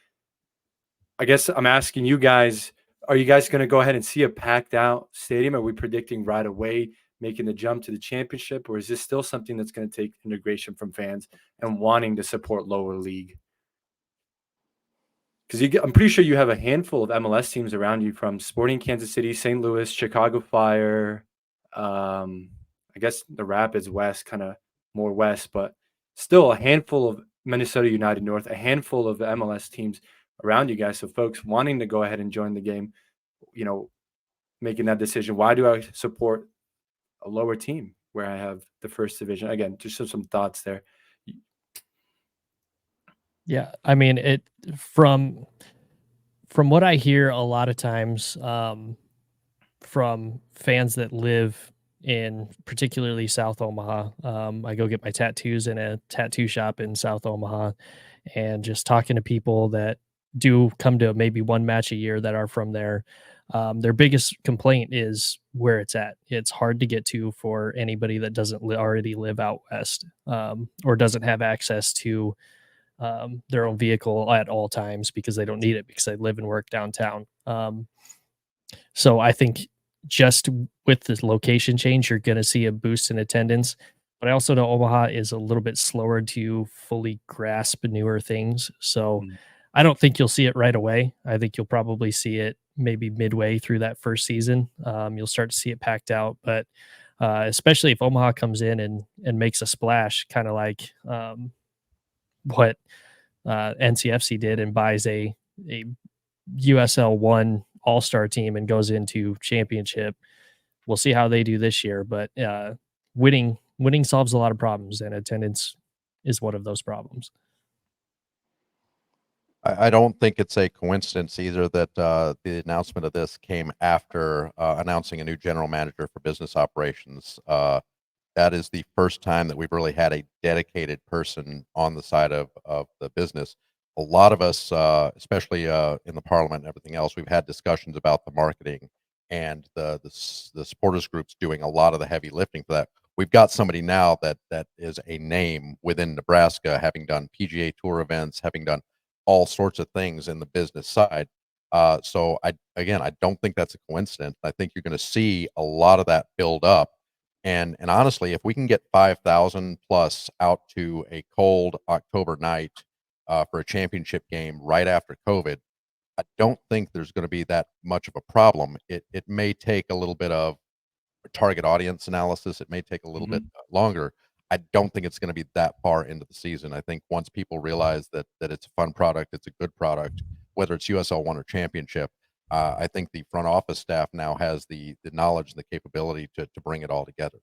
I guess I'm asking you guys, are you guys going to go ahead and see a packed out stadium? Are we predicting right away making the jump to the championship, or is this still something that's going to take integration from fans and wanting to support lower league? Because I'm pretty sure you have a handful of MLS teams around you, from Sporting Kansas City, St. Louis, Chicago Fire. I guess the Rapids West, kind of more west, but still a handful of Minnesota United North, a handful of the MLS teams around you guys. So folks wanting to go ahead and join the game, making that decision. Why do I support a lower team where I have the first division? Again, just some thoughts there. Yeah, I mean, from from what I hear a lot of times from fans that live in particularly South Omaha, I go get my tattoos in a tattoo shop in South Omaha, and just talking to people that do come to maybe one match a year that are from there. Their biggest complaint is where it's at. It's hard to get to for anybody that doesn't already live out west, or doesn't have access to their own vehicle at all times because they don't need it because they live and work downtown. So I think just with this location change, you're going to see a boost in attendance. But I also know Omaha is a little bit slower to fully grasp newer things. So I don't think you'll see it right away. I think you'll probably see it maybe midway through that first season. You'll start to see it packed out. But especially if Omaha comes in and makes a splash, kind of like what NCFC did and buys a USL 1 all-star team and goes into championship. We'll see how they do this year, but winning solves a lot of problems, and attendance is one of those problems. I don't think it's a coincidence either that the announcement of this came after announcing a new general manager for business operations. That is the first time that we've really had a dedicated person on the side of the business. A lot of us, especially in the parliament and everything else, we've had discussions about the marketing and the supporters groups doing a lot of the heavy lifting for that. We've got somebody now that is a name within Nebraska, having done PGA Tour events, having done all sorts of things in the business side. So I don't think that's a coincidence. I think you're going to see a lot of that build up. And honestly, if we can get 5,000 plus out to a cold October night for a championship game right after COVID, I don't think there's going to be that much of a problem. It may take a little bit of target audience analysis. It may take a little bit longer. I don't think it's going to be that far into the season. I think once people realize that it's a fun product, it's a good product, whether it's USL 1 or championship, I think the front office staff now has the knowledge and the capability to bring it all together.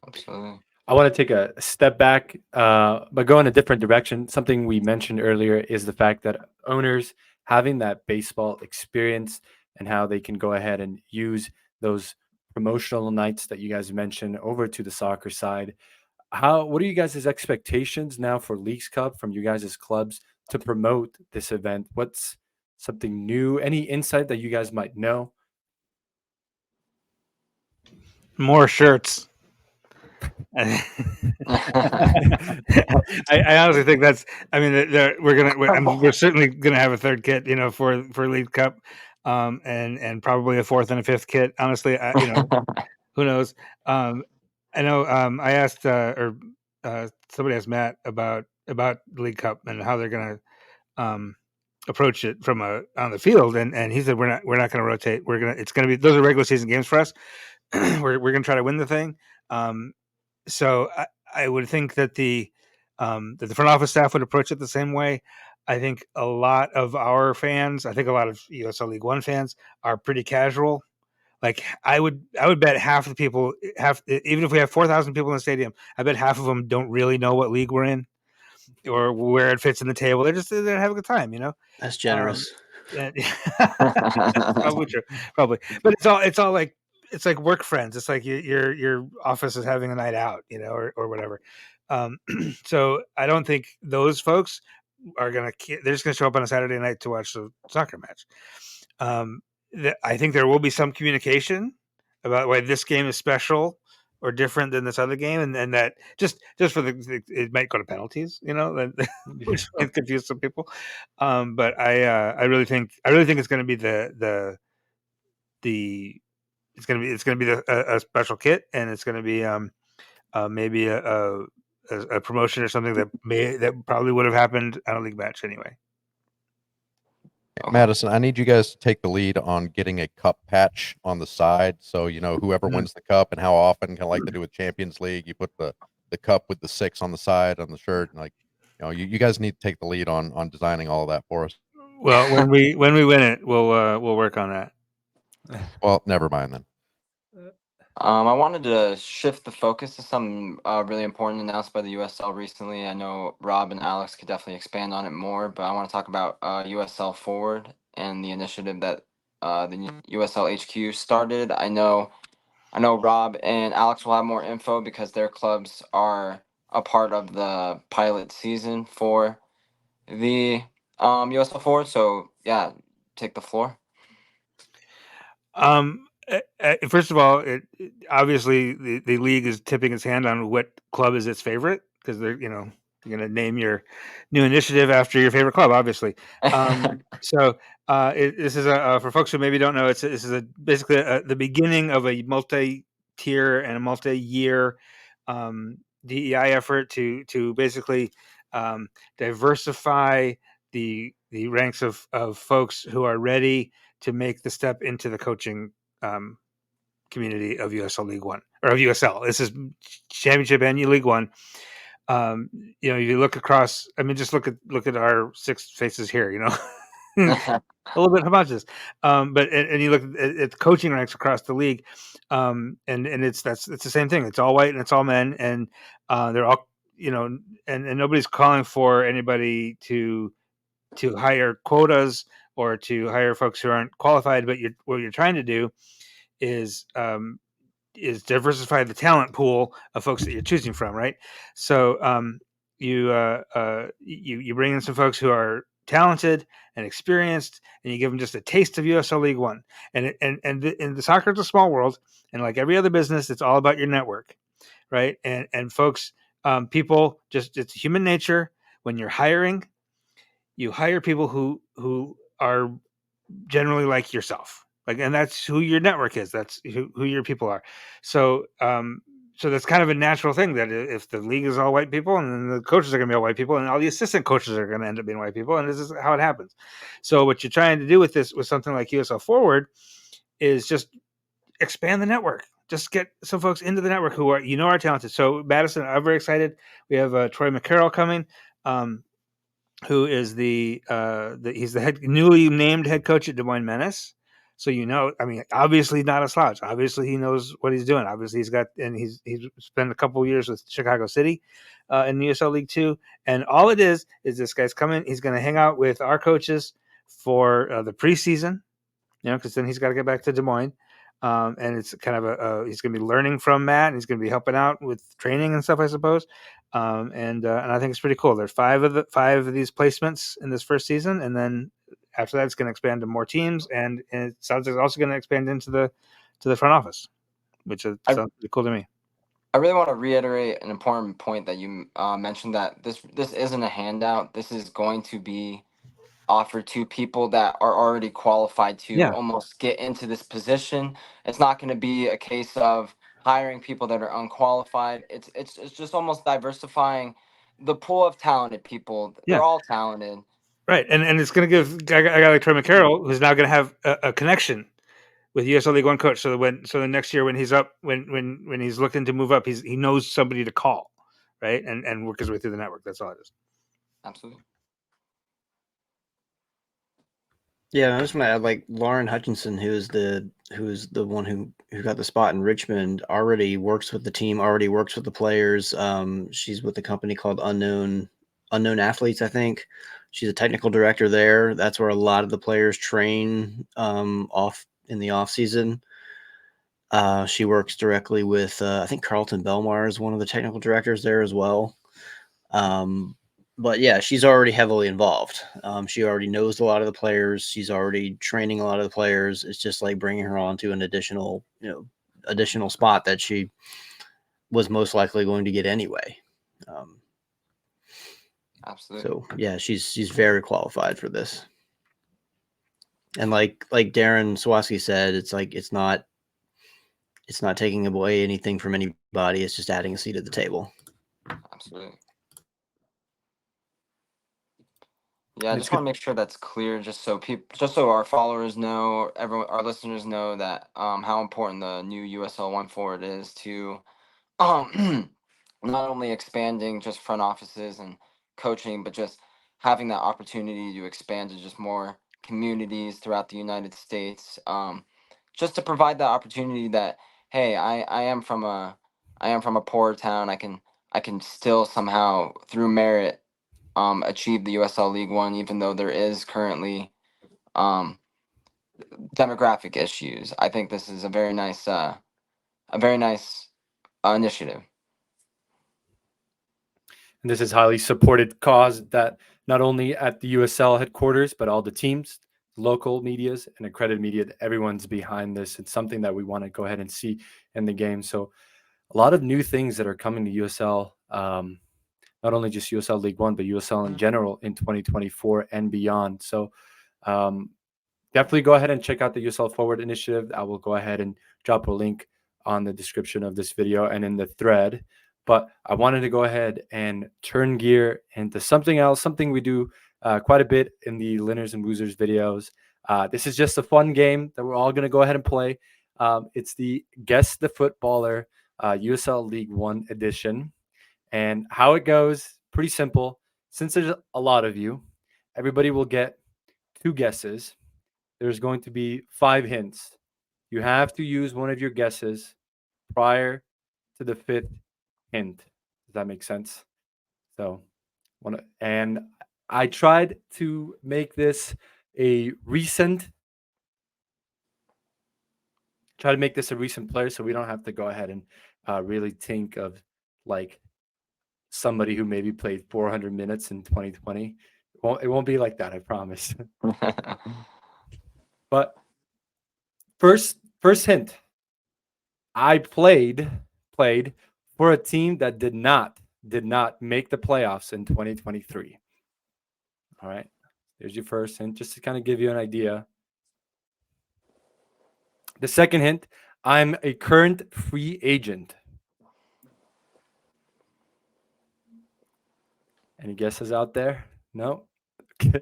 Absolutely. I want to take a step back, but go in a different direction. Something we mentioned earlier is the fact that owners having that baseball experience and how they can go ahead and use those promotional nights that you guys mentioned over to the soccer side. What are you guys' expectations now for Leagues Cup from you guys' clubs to promote this event? What's something new? Any insight that you guys might know? More shirts. I honestly think that's. I mean, we're certainly gonna have a third kit, for League Cup, and probably a fourth and a fifth kit. Honestly, who knows? I know. I asked somebody asked Matt about League Cup and how they're gonna approach it from on the field, and he said we're not going to rotate. It's going to be, those are regular season games for us. we're going to try to win the thing. So I would think that the front office staff would approach it the same way. I think a lot of our fans, I think a lot of USL League One fans are pretty casual. Like I would bet half the people, even if we have 4,000 people in the stadium, I bet half of them don't really know what league we're in or where it fits in the table. They're having a good time, That's generous. Probably true, probably. But it's all like, it's like work friends. It's like your office is having a night out, or whatever. So I don't think those folks are they're just gonna show up on a Saturday night to watch the soccer match. I think there will be some communication about why this game is special or different than this other game, and that just for it might go to penalties, which might confuse some people. But I really think it's going to be it's going to be a special kit, and it's going to be maybe a promotion or something that probably would have happened at a league match anyway. Madison, I need you guys to take the lead on getting a cup patch on the side. So, whoever wins the cup and how often, kind of like they do with Champions League, you put the cup with the 6 on the side on the shirt. And you guys need to take the lead on designing all of that for us. Well, when we win it, we'll work on that. Well, never mind then. I wanted to shift the focus to something really important announced by the USL recently. I know Rob and Alex could definitely expand on it more, but I want to talk about USL Forward and the initiative that the USL HQ started. I know Rob and Alex will have more info because their clubs are a part of the pilot season for the USL Forward. So yeah, take the floor. First of all, obviously the league is tipping its hand on what club is its favorite, because they're going to name your new initiative after your favorite club, obviously. So this is for folks who maybe don't know, this is basically the beginning of a multi-tier and a multi-year DEI effort to basically diversify the ranks of folks who are ready to make the step into the coaching community of USL League One, or of USL. This is Championship and League One. You look across. I mean, just look at our 6 faces here. A little bit homogenous, but you look at the coaching ranks across the league, and it's the same thing. It's all white and it's all men, and they're all and nobody's calling for anybody to hire quotas or to hire folks who aren't qualified. But what you're trying to do is diversify the talent pool of folks that you're choosing from, right? So you bring in some folks who are talented and experienced, and you give them just a taste of USL League One. And the soccer is a small world, and like every other business, it's all about your network, right? And folks, people, it's human nature. When you're hiring, you hire people who are generally like yourself, and that's who your network is. That's who your people are. So so that's kind of a natural thing, that if the league is all white people, and then the coaches are going to be all white people, and all the assistant coaches are going to end up being white people, and this is how it happens. So what you're trying to do with something like USL Forward is just expand the network. Just get some folks into the network who are talented. So Madison, I'm very excited. We have Troy McCarroll coming. Who is he's the newly named head coach at Des Moines Menace. So I mean, obviously not a slouch. Obviously he knows what he's doing. Obviously he's spent a couple of years with Chicago City in the USL League 2. And all it is this guy's coming. He's going to hang out with our coaches for the preseason, because then he's got to get back to Des Moines. And it's kind of he's going to be learning from Matt, and he's going to be helping out with training and stuff, I suppose. And I think it's pretty cool. There's 5 of these placements in this first season, and then after that, it's going to expand to more teams, and it sounds like it's also going to expand into the front office, which sounds pretty cool to me. I really want to reiterate an important point that you mentioned, that this isn't a handout. This is going to be offered to people that are already qualified to almost get into this position. It's not going to be a case of hiring people that are unqualified. It's just almost diversifying the pool of talented people. They're all talented. Right. And it's going to give a guy like Troy McCarroll, who's now going to have a connection with USL League One coach. So the next year when he's up, when he's looking to move up, he knows somebody to call, right? And work his way through the network. That's all it is. Absolutely. Yeah, I just want to add, like, Lauren Hutchinson, who's the one who got the spot in Richmond, already works with the team, already works with the players. She's with a company called Unknown Athletes, I think. She's a technical director there. That's where a lot of the players train off in the off season. She works directly with I think Carlton Belmar is one of the technical directors there as well. But yeah, she's already heavily involved. She already knows a lot of the players. She's already training a lot of the players. It's just like bringing her on to an additional spot that she was most likely going to get anyway. Absolutely. So yeah, she's very qualified for this. And like Darren Swaski said, it's like it's not taking away anything from anybody. It's just adding a seat at the table. Absolutely. Yeah, I just want to make sure that's clear, just so our followers know, our listeners know that how important the new USL 1 Forward is to not only expanding just front offices and coaching, but just having that opportunity to expand to just more communities throughout the United States. Just to provide that opportunity that hey, I am from a poor town. I can still somehow through merit achieve the USL League One, even though there is currently demographic issues. I think this is a very nice initiative. And this is highly supported cause that not only at the USL headquarters, but all the teams, local medias, and accredited media, everyone's behind this. It's something that we want to go ahead and see in the game. So a lot of new things that are coming to USL, not only just USL League One, but USL in general in 2024 and beyond. So definitely go ahead and check out the USL Forward initiative. I will go ahead and drop a link on the description of this video and in the thread. But I wanted to go ahead and turn gear into something else, something we do quite a bit in the Linners and Wosers videos. This is just a fun game that we're all going to go ahead and play. It's the Guess the Footballer USL League One edition. And how it goes, pretty simple. Since there's a lot of you, everybody will get 2 guesses. There's going to be 5 hints. You have to use one of your guesses prior to the 5th hint. Does that make sense? So, and I tried to make this a recent player, so we don't have to go ahead and really think of like somebody who maybe played 400 minutes in 2020. It won't be like that, I promise. But first hint. I played for a team that did not make the playoffs in 2023. All right. There's your first hint, just to kind of give you an idea. The second hint, I'm a current free agent. Any guesses out there? No? Okay.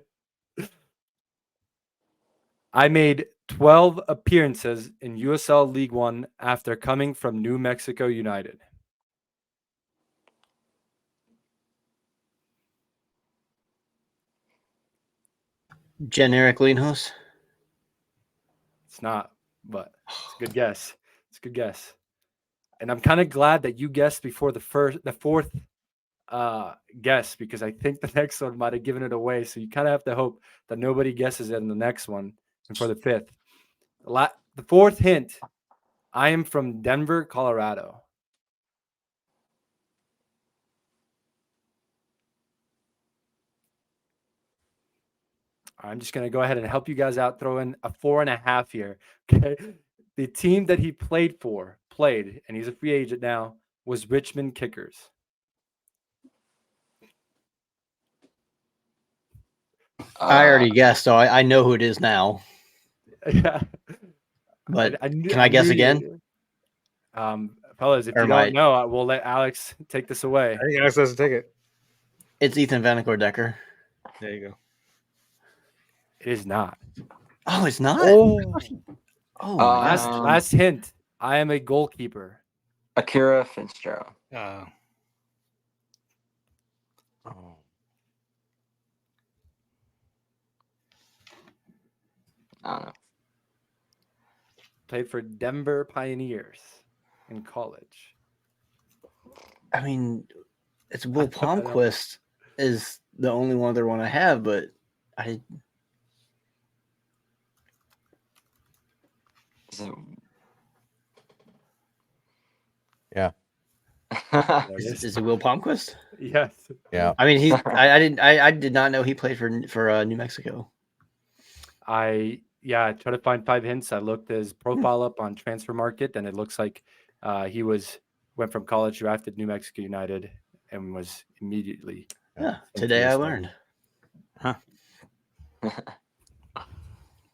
I made 12 appearances in USL League One after coming from New Mexico United. Generic Linhos. It's not, but it's a good guess. It's a good guess. And I'm kind of glad that you guessed before the fourth guess, because I think the next one might have given it away. So you kind of have to hope that nobody guesses it in the next one and for the 5th. The 4th hint, I am from Denver, Colorado. I'm just going to go ahead and help you guys out, throw in a 4.5 here. Okay. The team that he played, and he's a free agent now, was Richmond Kickers. I already guessed, so I know who it is now. Yeah. But can I guess again? Fellas, if you don't know, we'll let Alex take this away. I think Alex doesn't take it. It's Ethan Vanacore-Decker. There you go. It is not. Oh, it's not? Oh, last hint. I am a goalkeeper. Akira Fitzgerald. Oh. I don't know. Played for Denver Pioneers in college. I mean, it's Will Palmquist is the only one other one I have, but I. Yeah. Is it Will Palmquist? Yes. Yeah. I mean, I did not know he played for New Mexico. I tried to find 5 hints. I looked his profile up on Transfer Market, and it looks like he went from college, drafted New Mexico United, and was immediately. Yeah. Today I learned. Huh.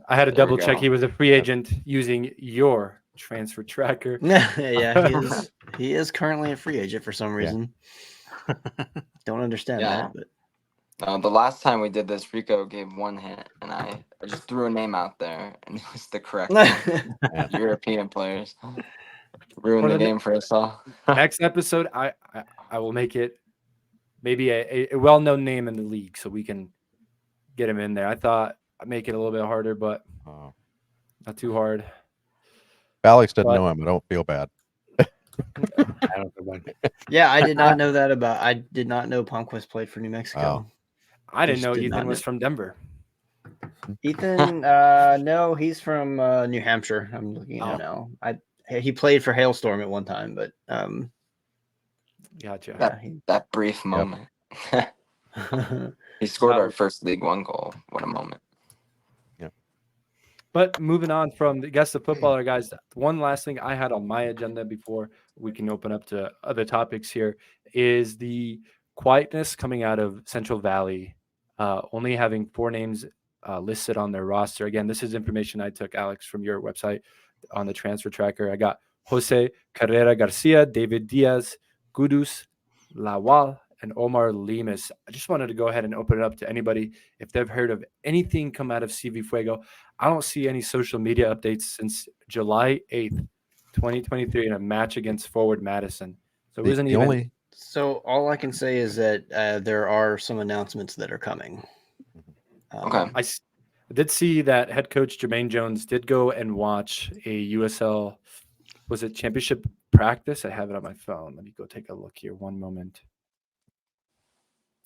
I had to double check. He was a free agent using your transfer tracker. Yeah, he is currently a free agent for some reason. Don't understand that, but the last time we did this, Rico gave 1 hint, and I just threw a name out there, and it was the correct European players. Ruined the game for us all. Next episode, I will make it maybe a well-known name in the league, so we can get him in there. I thought I'd make it a little bit harder, but not too hard. Alex didn't But- know him. I don't feel bad. I don't know about Yeah, I did not know that about. I did not know Palmquist played for New Mexico. Wow. I didn't Just know did Ethan not was know. from Denver. Ethan, no, he's from New Hampshire. I'm looking at Oh. him now. He played for Hailstorm at one time, but Gotcha. yeah, That brief moment. He scored our first League One goal. What a moment. But moving on from the guest of footballer, guys, one last thing I had on my agenda before we can open up to other topics here is the quietness coming out of Central Valley, only having 4 names listed on their roster. Again, this is information I took, Alex, from your website on the transfer tracker. I got Jose Carrera Garcia, David Diaz, Gudus Lawal, and Omar Limas. I just wanted to go ahead and open it up to anybody if they've heard of anything come out of CV Fuego. I don't see any social media updates since July 8th, 2023 in a match against Forward Madison. So it wasn't The even only so all I can say is that there are some announcements that are coming. Okay. I did see that head coach Jermaine Jones did go and watch a USL, was it championship practice? I have it on my phone. Let me go take a look here. One moment.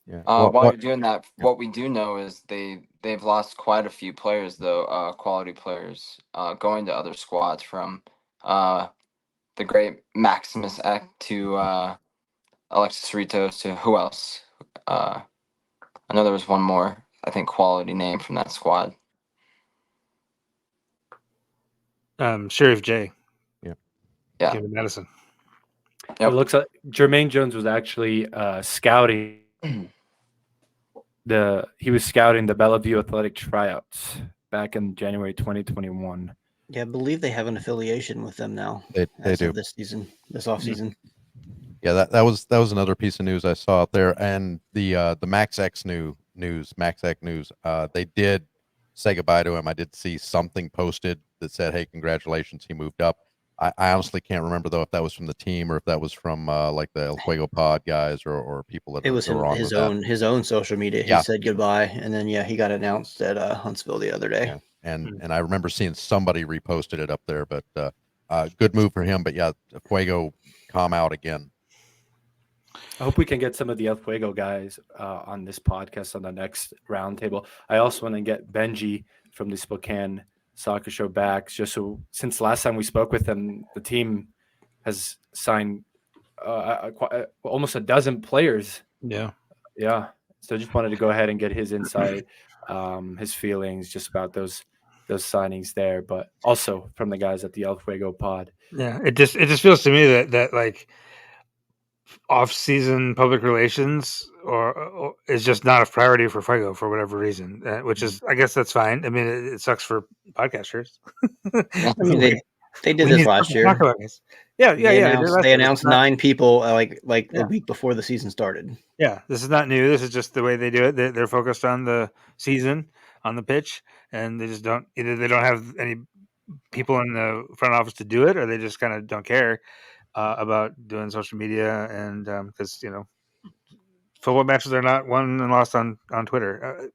yeah. While you're doing that, what we do know is they've lost quite a few players, though, quality players, going to other squads, from the great Maximus Eck to Alexis Ritos to who else? I know there was one more, I think, quality name from that squad. Sheriff J. Yeah. Came to Madison. Yep. It looks like Jermaine Jones was actually scouting he was scouting the Bellevue Athletic tryouts back in January 2021. Yeah, I believe they have an affiliation with them now. They as do. of this off season. Yeah, that was another piece of news I saw out there, and the Max X news, they did say goodbye to him. I did see something posted that said, "Hey, congratulations, he moved up." I honestly can't remember though if that was from the team or if that was from like the El Fuego Pod guys or people that It was were on his with that. his own social media. He Yeah. said goodbye, and then he got announced at Huntsville the other day. Yeah. And I remember seeing somebody reposted it up there, but good move for him. But yeah, Fuego calm out again. I hope we can get some of the El Fuego guys on this podcast on the next roundtable. I also want to get Benji from the Spokane Soccer Show back, just so since last time we spoke with them, the team has signed almost a dozen players. Yeah. Yeah. So just wanted to go ahead and get his insight, his feelings just about those signings there, but also from the guys at the El Fuego Pod. Yeah. It just feels to me that like off-season public relations or is just not a priority for Fuego for whatever reason, which is, I guess that's fine. I mean, it sucks for podcasters. I mean, they did We this need last to year. talk about this. Yeah. They announced It's not- 9 people the Yeah. week before the season started. Yeah, this is not new. This is just the way they do it. They're focused on the season, on the pitch, and they just don't either. They don't have any people in the front office to do it, or they just kind of don't care about doing social media. And because football matches are not won and lost on Twitter.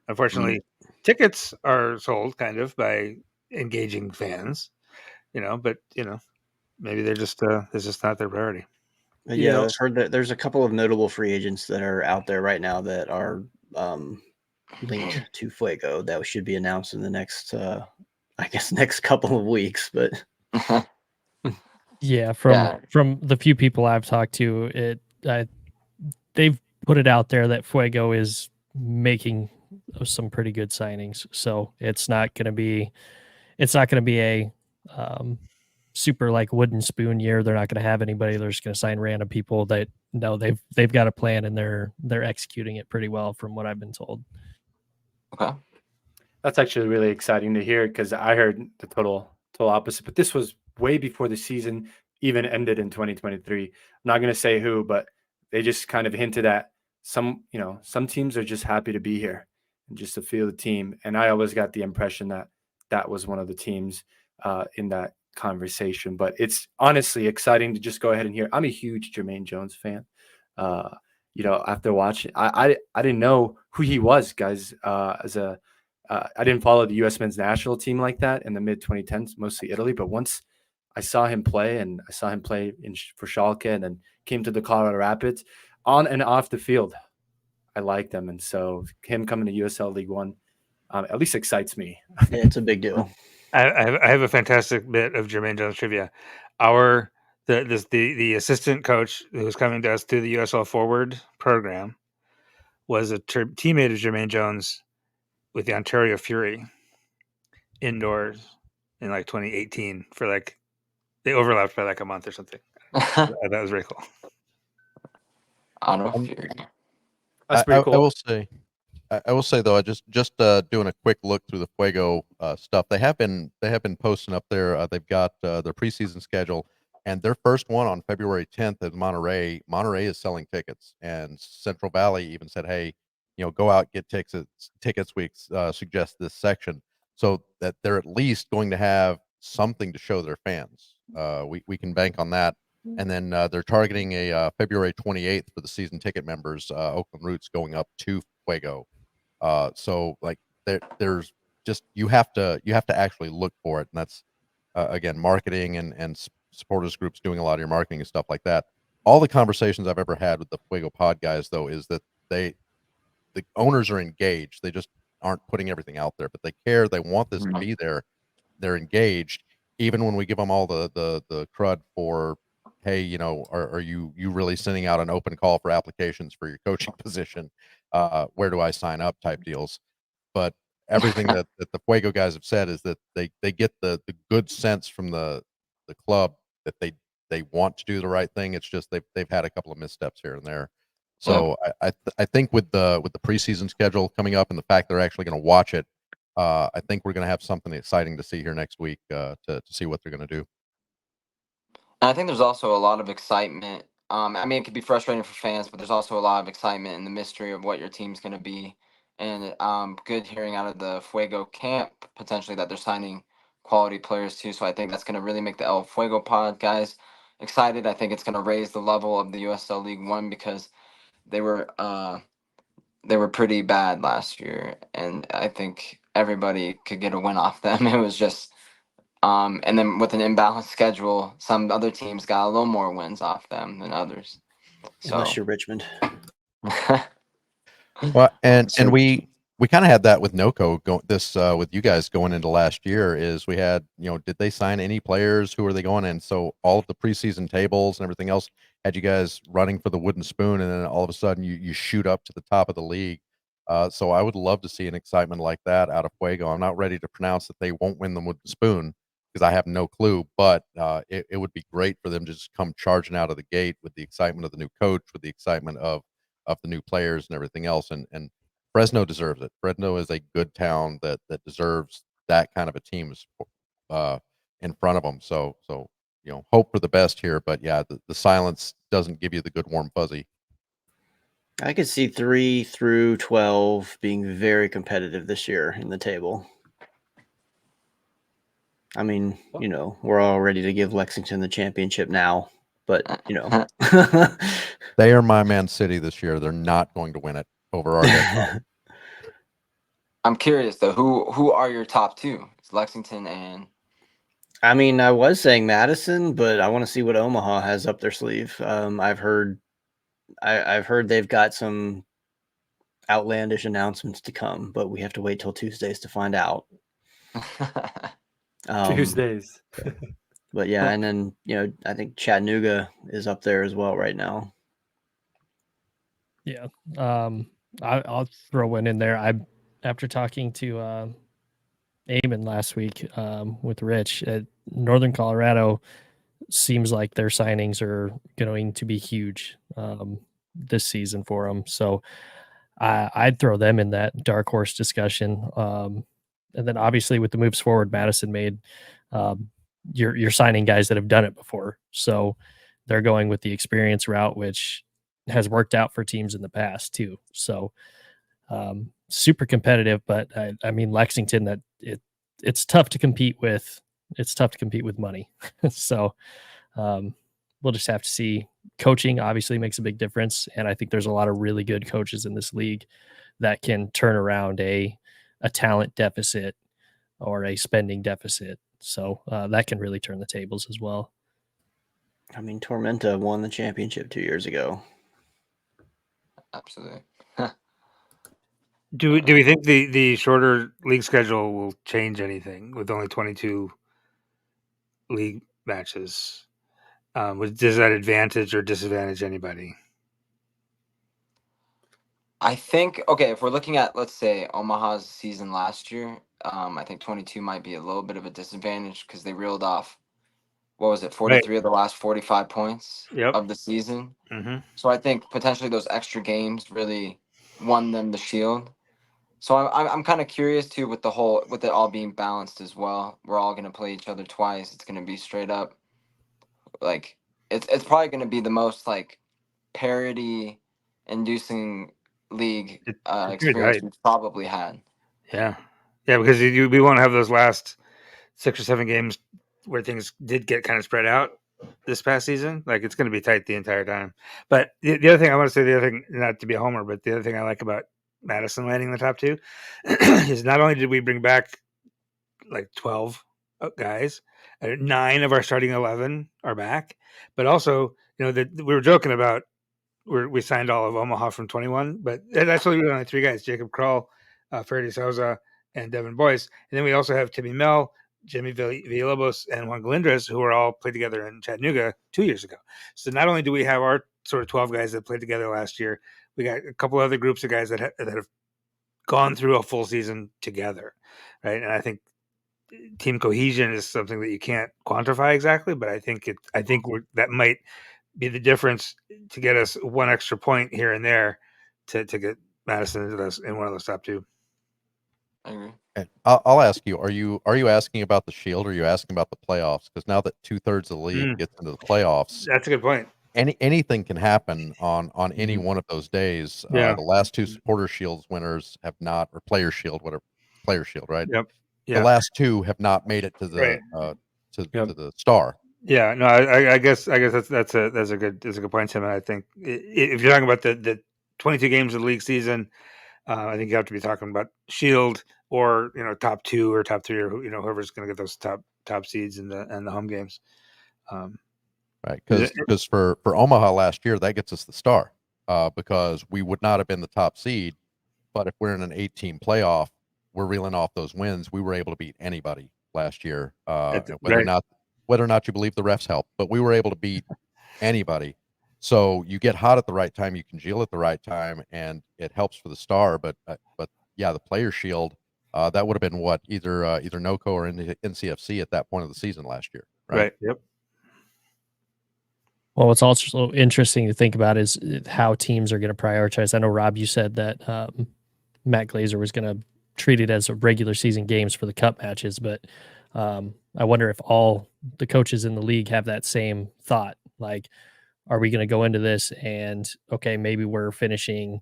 Unfortunately, tickets are sold kind of by engaging fans. But maybe they're just it's just not their priority. But You know- I've heard that there's a couple of notable free agents that are out there right now that are linked to Fuego that should be announced in the next, next couple of weeks. But Yeah, Yeah. from the few people I've talked to, they've put it out there that Fuego is making some pretty good signings. So it's not going to be a super like wooden spoon year. They're not going to have anybody. They're just going to sign random people that know they've got a plan and they're executing it pretty well from what I've been told. Okay. That's actually really exciting to hear because I heard the total opposite. But this was way before the season even ended in 2023. I'm not going to say who, but they just kind of hinted at some teams are just happy to be here and just to feel the team. And I always got the impression that was one of the teams in that conversation. But it's honestly exciting to just go ahead and hear. I'm a huge Jermaine Jones fan. After watching, I didn't know who he was, guys. I didn't follow the U.S. men's national team like that in the mid 2010s, mostly Italy. But once I saw him play, and I saw him play for Schalke, and then came to the Colorado Rapids. On and off the field, I liked him, and so him coming to USL League One at least excites me. Yeah, it's a big deal. I have a fantastic bit of Jermaine Jones trivia. The assistant coach who was coming to us through the USL Forward program was a teammate of Jermaine Jones with the Ontario Fury indoors in like 2018 for like they overlapped by like a month or something. That was very cool. That's pretty cool. I will say though, I just doing a quick look through the Fuego stuff. They have been posting up there. They've got their preseason schedule, and their first one on February 10th is Monterey. Monterey is selling tickets, and Central Valley even said, "Hey, go out, get tickets. We suggest this section, so that they're at least going to have something to show their fans. We can bank on that." And then they're targeting a February 28th for the season ticket members. Oakland Roots going up to Fuego. So like there's just you have to actually look for it, and that's again marketing and supporters groups doing a lot of your marketing and stuff like that. All the conversations I've ever had with the Fuego Pod guys though is that the owners are engaged. They just aren't putting everything out there, but they care. They want this to be there. They're engaged, even when we give them all the crud for, hey, are you really sending out an open call for applications for your coaching position? Where do I sign up type deals? But everything that the Fuego guys have said is that they get the good sense from the club that they want to do the right thing. It's just they've had a couple of missteps here and there. So I think with the preseason schedule coming up and the fact they're actually going to watch it, I think we're going to have something exciting to see here next week to see what they're going to do. And I think there's also a lot of excitement. I mean, it could be frustrating for fans, but there's also a lot of excitement in the mystery of what your team's going to be. And good hearing out of the Fuego camp, potentially, that they're signing quality players too. So I think that's going to really make the El Fuego Pod guys excited. I think it's going to raise the level of the USL League One because they were pretty bad last year. And I think everybody could get a win off them. It was just... and then with an imbalanced schedule, some other teams got a little more wins off them than others. So. Unless you're Richmond. Well, and we kind of had that with NOCO with you guys going into last year. Is we had did they sign any players? Who are they going? And so all of the preseason tables and everything else had you guys running for the wooden spoon, and then all of a sudden you shoot up to the top of the league. So I would love to see an excitement like that out of Fuego. I'm not ready to pronounce that they won't win the wooden spoon, because I have no clue, but it would be great for them to just come charging out of the gate with the excitement of the new coach, with the excitement of the new players and everything else. And Fresno deserves it. Fresno is a good town that deserves that kind of a team in front of them. So hope for the best here, but yeah, the silence doesn't give you the good warm fuzzy. I could see 3 through 12 being very competitive this year in the table. I mean, we're all ready to give Lexington the championship now, but they are my Man City this year. They're not going to win it over our head. I'm curious though, who are your top two? It's Lexington and... I mean, I was saying Madison, but I want to see what Omaha has up their sleeve. I've heard they've got some outlandish announcements to come, but we have to wait till Tuesdays to find out. Tuesdays. But yeah, and then I think Chattanooga is up there as well right now. Yeah, I'll throw one in there. After talking to Eamon last week with Rich, Northern Colorado seems like their signings are going to be huge this season for them. So I'd throw them in that dark horse discussion. And then obviously with the moves forward Madison made, you're signing guys that have done it before. So they're going with the experience route, which has worked out for teams in the past too. So super competitive, but I mean, Lexington, it's tough to compete with. It's tough to compete with money. So we'll just have to see. Coaching obviously makes a big difference. And I think there's a lot of really good coaches in this league that can turn around a talent deficit or a spending deficit So that can really turn the tables as well. I mean, Tormenta won the championship 2 years ago. Absolutely. Do we think the shorter league schedule will change anything with only 22 league matches? Does that advantage or disadvantage anybody? I think, okay, if we're looking at, let's say, Omaha's season last year, I think 22 might be a little bit of a disadvantage because they reeled off, what was it, 43 of the last 45 points Yep. of the season. Mm-hmm. So I think potentially those extra games really won them the shield. So I'm kind of curious too with it all being balanced as well. We're all gonna play each other twice. It's gonna be straight up like it's probably gonna be the most like parody inducing league experience we've probably had. Yeah, because we won't have those last 6 or 7 games where things did get kind of spread out this past season. Like it's going to be tight the entire time. But the other thing I want to say, the other thing, not to be a homer, but the other thing I like about Madison landing in the top 2 is not only did we bring back like 12 guys, 9 of our starting 11 are back, but also that we were joking about we signed all of Omaha from 21, but that's only 3 guys: Jacob Kroll, Ferdy Souza, and Devin Boyce. And then we also have Timmy Mel, Jimmy Villalobos, and Juan Galindres, who were all played together in Chattanooga 2 years ago. So not only do we have our sort of 12 guys that played together last year, we got a couple other groups of guys that have gone through a full season together, right? And I think team cohesion is something that you can't quantify exactly, but I think that might be the difference to get us one extra point here and there to get Madison in one of those top 2. I agree. And I'll ask you: Are you asking about the Shield, or are you asking about the playoffs? Because now that 2/3 of the league gets into the playoffs, that's a good point. Anything can happen on any one of those days. Yeah. The last 2 Supporter Shields winners have not, or Player Shield, Player Shield, right? Yep. Yeah. The last 2 have not made it to the to the star. Yeah, no, I guess that's a good point, Tim. And I think if you're talking about the 22 games of the league season, I think you have to be talking about Shield or top 2 or top 3 or whoever's going to get those top seeds in the home games. Right, because for Omaha last year, that gets us the star, because we would not have been the top seed, but if we're in an 8-team playoff, we're reeling off those wins. We were able to beat anybody last year, whether or not you believe the refs helped, but we were able to beat anybody. So you get hot at the right time, you congeal at the right time, and it helps for the star. But yeah, the Player Shield, that would have been what, either NOCO or NCFC at that point of the season last year, right? Yep. Well, what's also interesting to think about is how teams are going to prioritize. I know, Rob, you said that Matt Glazer was going to treat it as a regular season games for the cup matches, but I wonder if all the coaches in the league have that same thought. Like, are we going to go into this and, okay, maybe we're finishing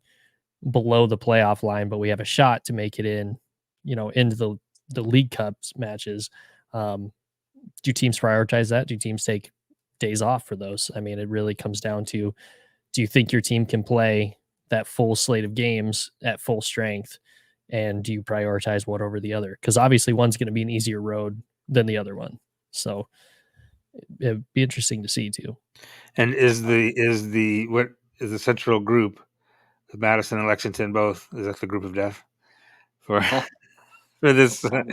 below the playoff line, but we have a shot to make it in, into the League Cups matches. Do teams prioritize that? Do teams take days off for those? I mean, it really comes down to, do you think your team can play that full slate of games at full strength? And do you prioritize one over the other? Because obviously one's going to be an easier road than the other one. So it'd be interesting to see too. And is the central group, Madison and Lexington both, is that the group of death for for this? And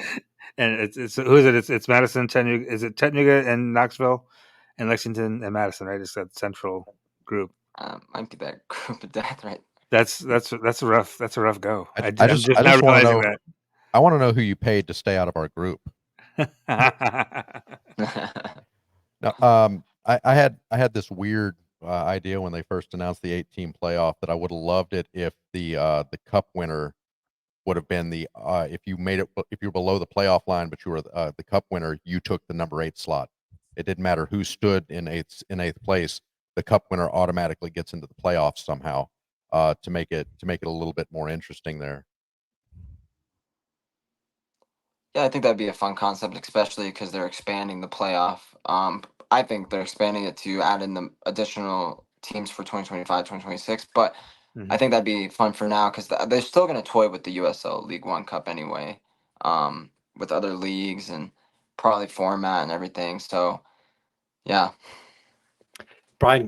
it's who is it? It's Madison, Chattanooga. Is it Chattanooga and Knoxville, and Lexington and Madison? Right, it's that central group. Might be that group of death, right? That's a rough go. I just want to know. That. I want to know who you paid to stay out of our group. Now, I had this weird idea when they first announced the 8-team playoff that I would have loved it if the cup winner would have been if you were below the playoff line, but you were the cup winner, you took the number 8 slot. It didn't matter who stood in eighth place. The cup winner automatically gets into the playoffs somehow, to make it a little bit more interesting there. Yeah, I think that'd be a fun concept, especially because they're expanding the playoff. I think they're expanding it to add in the additional teams for 2025, 2026. But I think that'd be fun for now because they're still going to toy with the USL League One Cup anyway, with other leagues. And probably format and everything. So yeah. Bryan,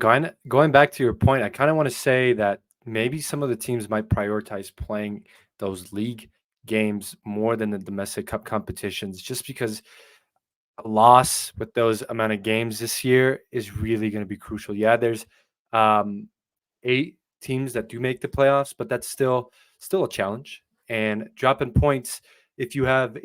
going back to your point, I kind of want to say that maybe some of the teams might prioritize playing those league games more than the domestic cup competitions, just because a loss with those amount of games this year is really going to be crucial. Yeah, there's 8 teams that do make the playoffs, but that's still a challenge. And dropping points, if you have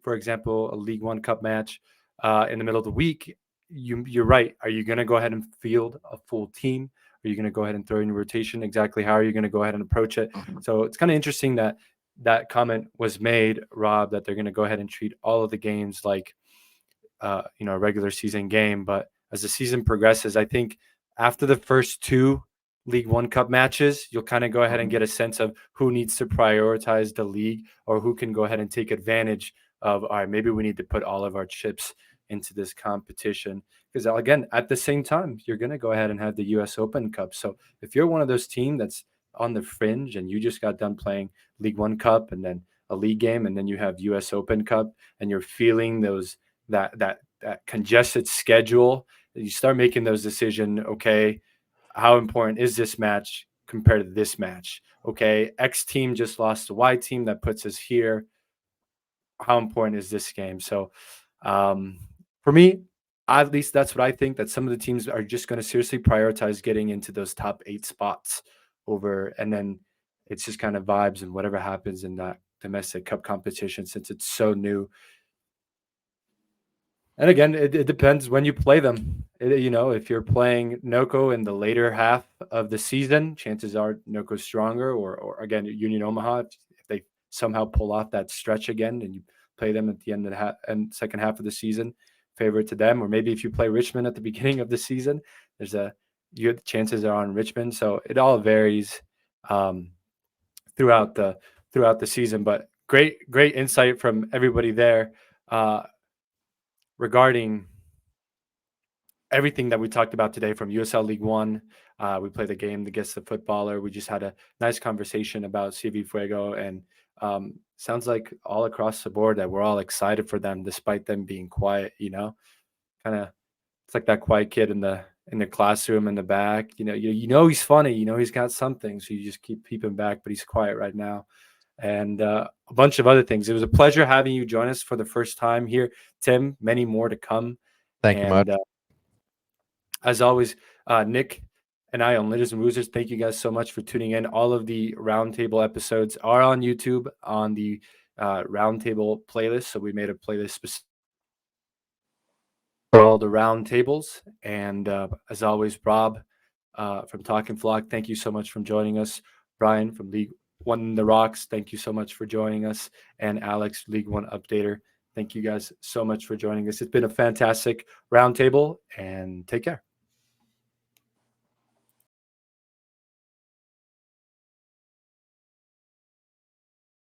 for example, a League One Cup match in the middle of the week, you're right. Are you going to go ahead and field a full team? Are you going to go ahead and throw in your rotation? Exactly how are you going to go ahead and approach it? So it's kind of interesting that that comment was made, Rob, that they're going to go ahead and treat all of the games like a regular season game. But as the season progresses, I think after the first 2 League One Cup matches, you'll kind of go ahead and get a sense of who needs to prioritize the league or who can go ahead and take advantage of, all right, maybe we need to put all of our chips into this competition. Because again, at the same time, you're going to go ahead and have the US Open Cup. So if you're one of those teams that's on the fringe and you just got done playing League One Cup and then a league game and then you have US Open Cup and you're feeling that congested schedule, you start making those decisions. Okay, how important is this match compared to this match? Okay, X team just lost to Y team, that puts us here. How important is this game? So for me, at least that's what I think, that some of the teams are just going to seriously prioritize getting into those top 8 spots over, and then it's just kind of vibes and whatever happens in that domestic cup competition, since it's so new. And again, it depends when you play them. If you're playing Noco in the later half of the season, chances are Noco's stronger. Or again, Union Omaha, if they somehow pull off that stretch again and you play them at the end of the second half of the season, favorite to them. Or maybe if you play Richmond at the beginning of the season, the chances are on Richmond. So it all varies throughout the season. But great insight from everybody there. Regarding everything that we talked about today from USL League One. We played the game, the Guess the Footballer. We just had a nice conversation about CV Fuego, and sounds like all across the board that we're all excited for them, despite them being quiet. Kind of, it's like that quiet kid in the classroom in the back. He's funny. He's got something, so you just keep him back, but he's quiet right now. And a bunch of other things. It was a pleasure having you join us for the first time here, Tim. Many more to come. Thank you much. As always, Nick and I on Linners Wosers, thank you guys so much for tuning in. All of the roundtable episodes are on YouTube on the roundtable playlist. So we made a playlist specific for all the roundtables. And as always, Rob from Talkin Flock, thank you so much for joining us. Bryan from League One The Rocks, thank you so much for joining us. And Alex, League One Updater, thank you guys so much for joining us. It's been a fantastic roundtable, and take care.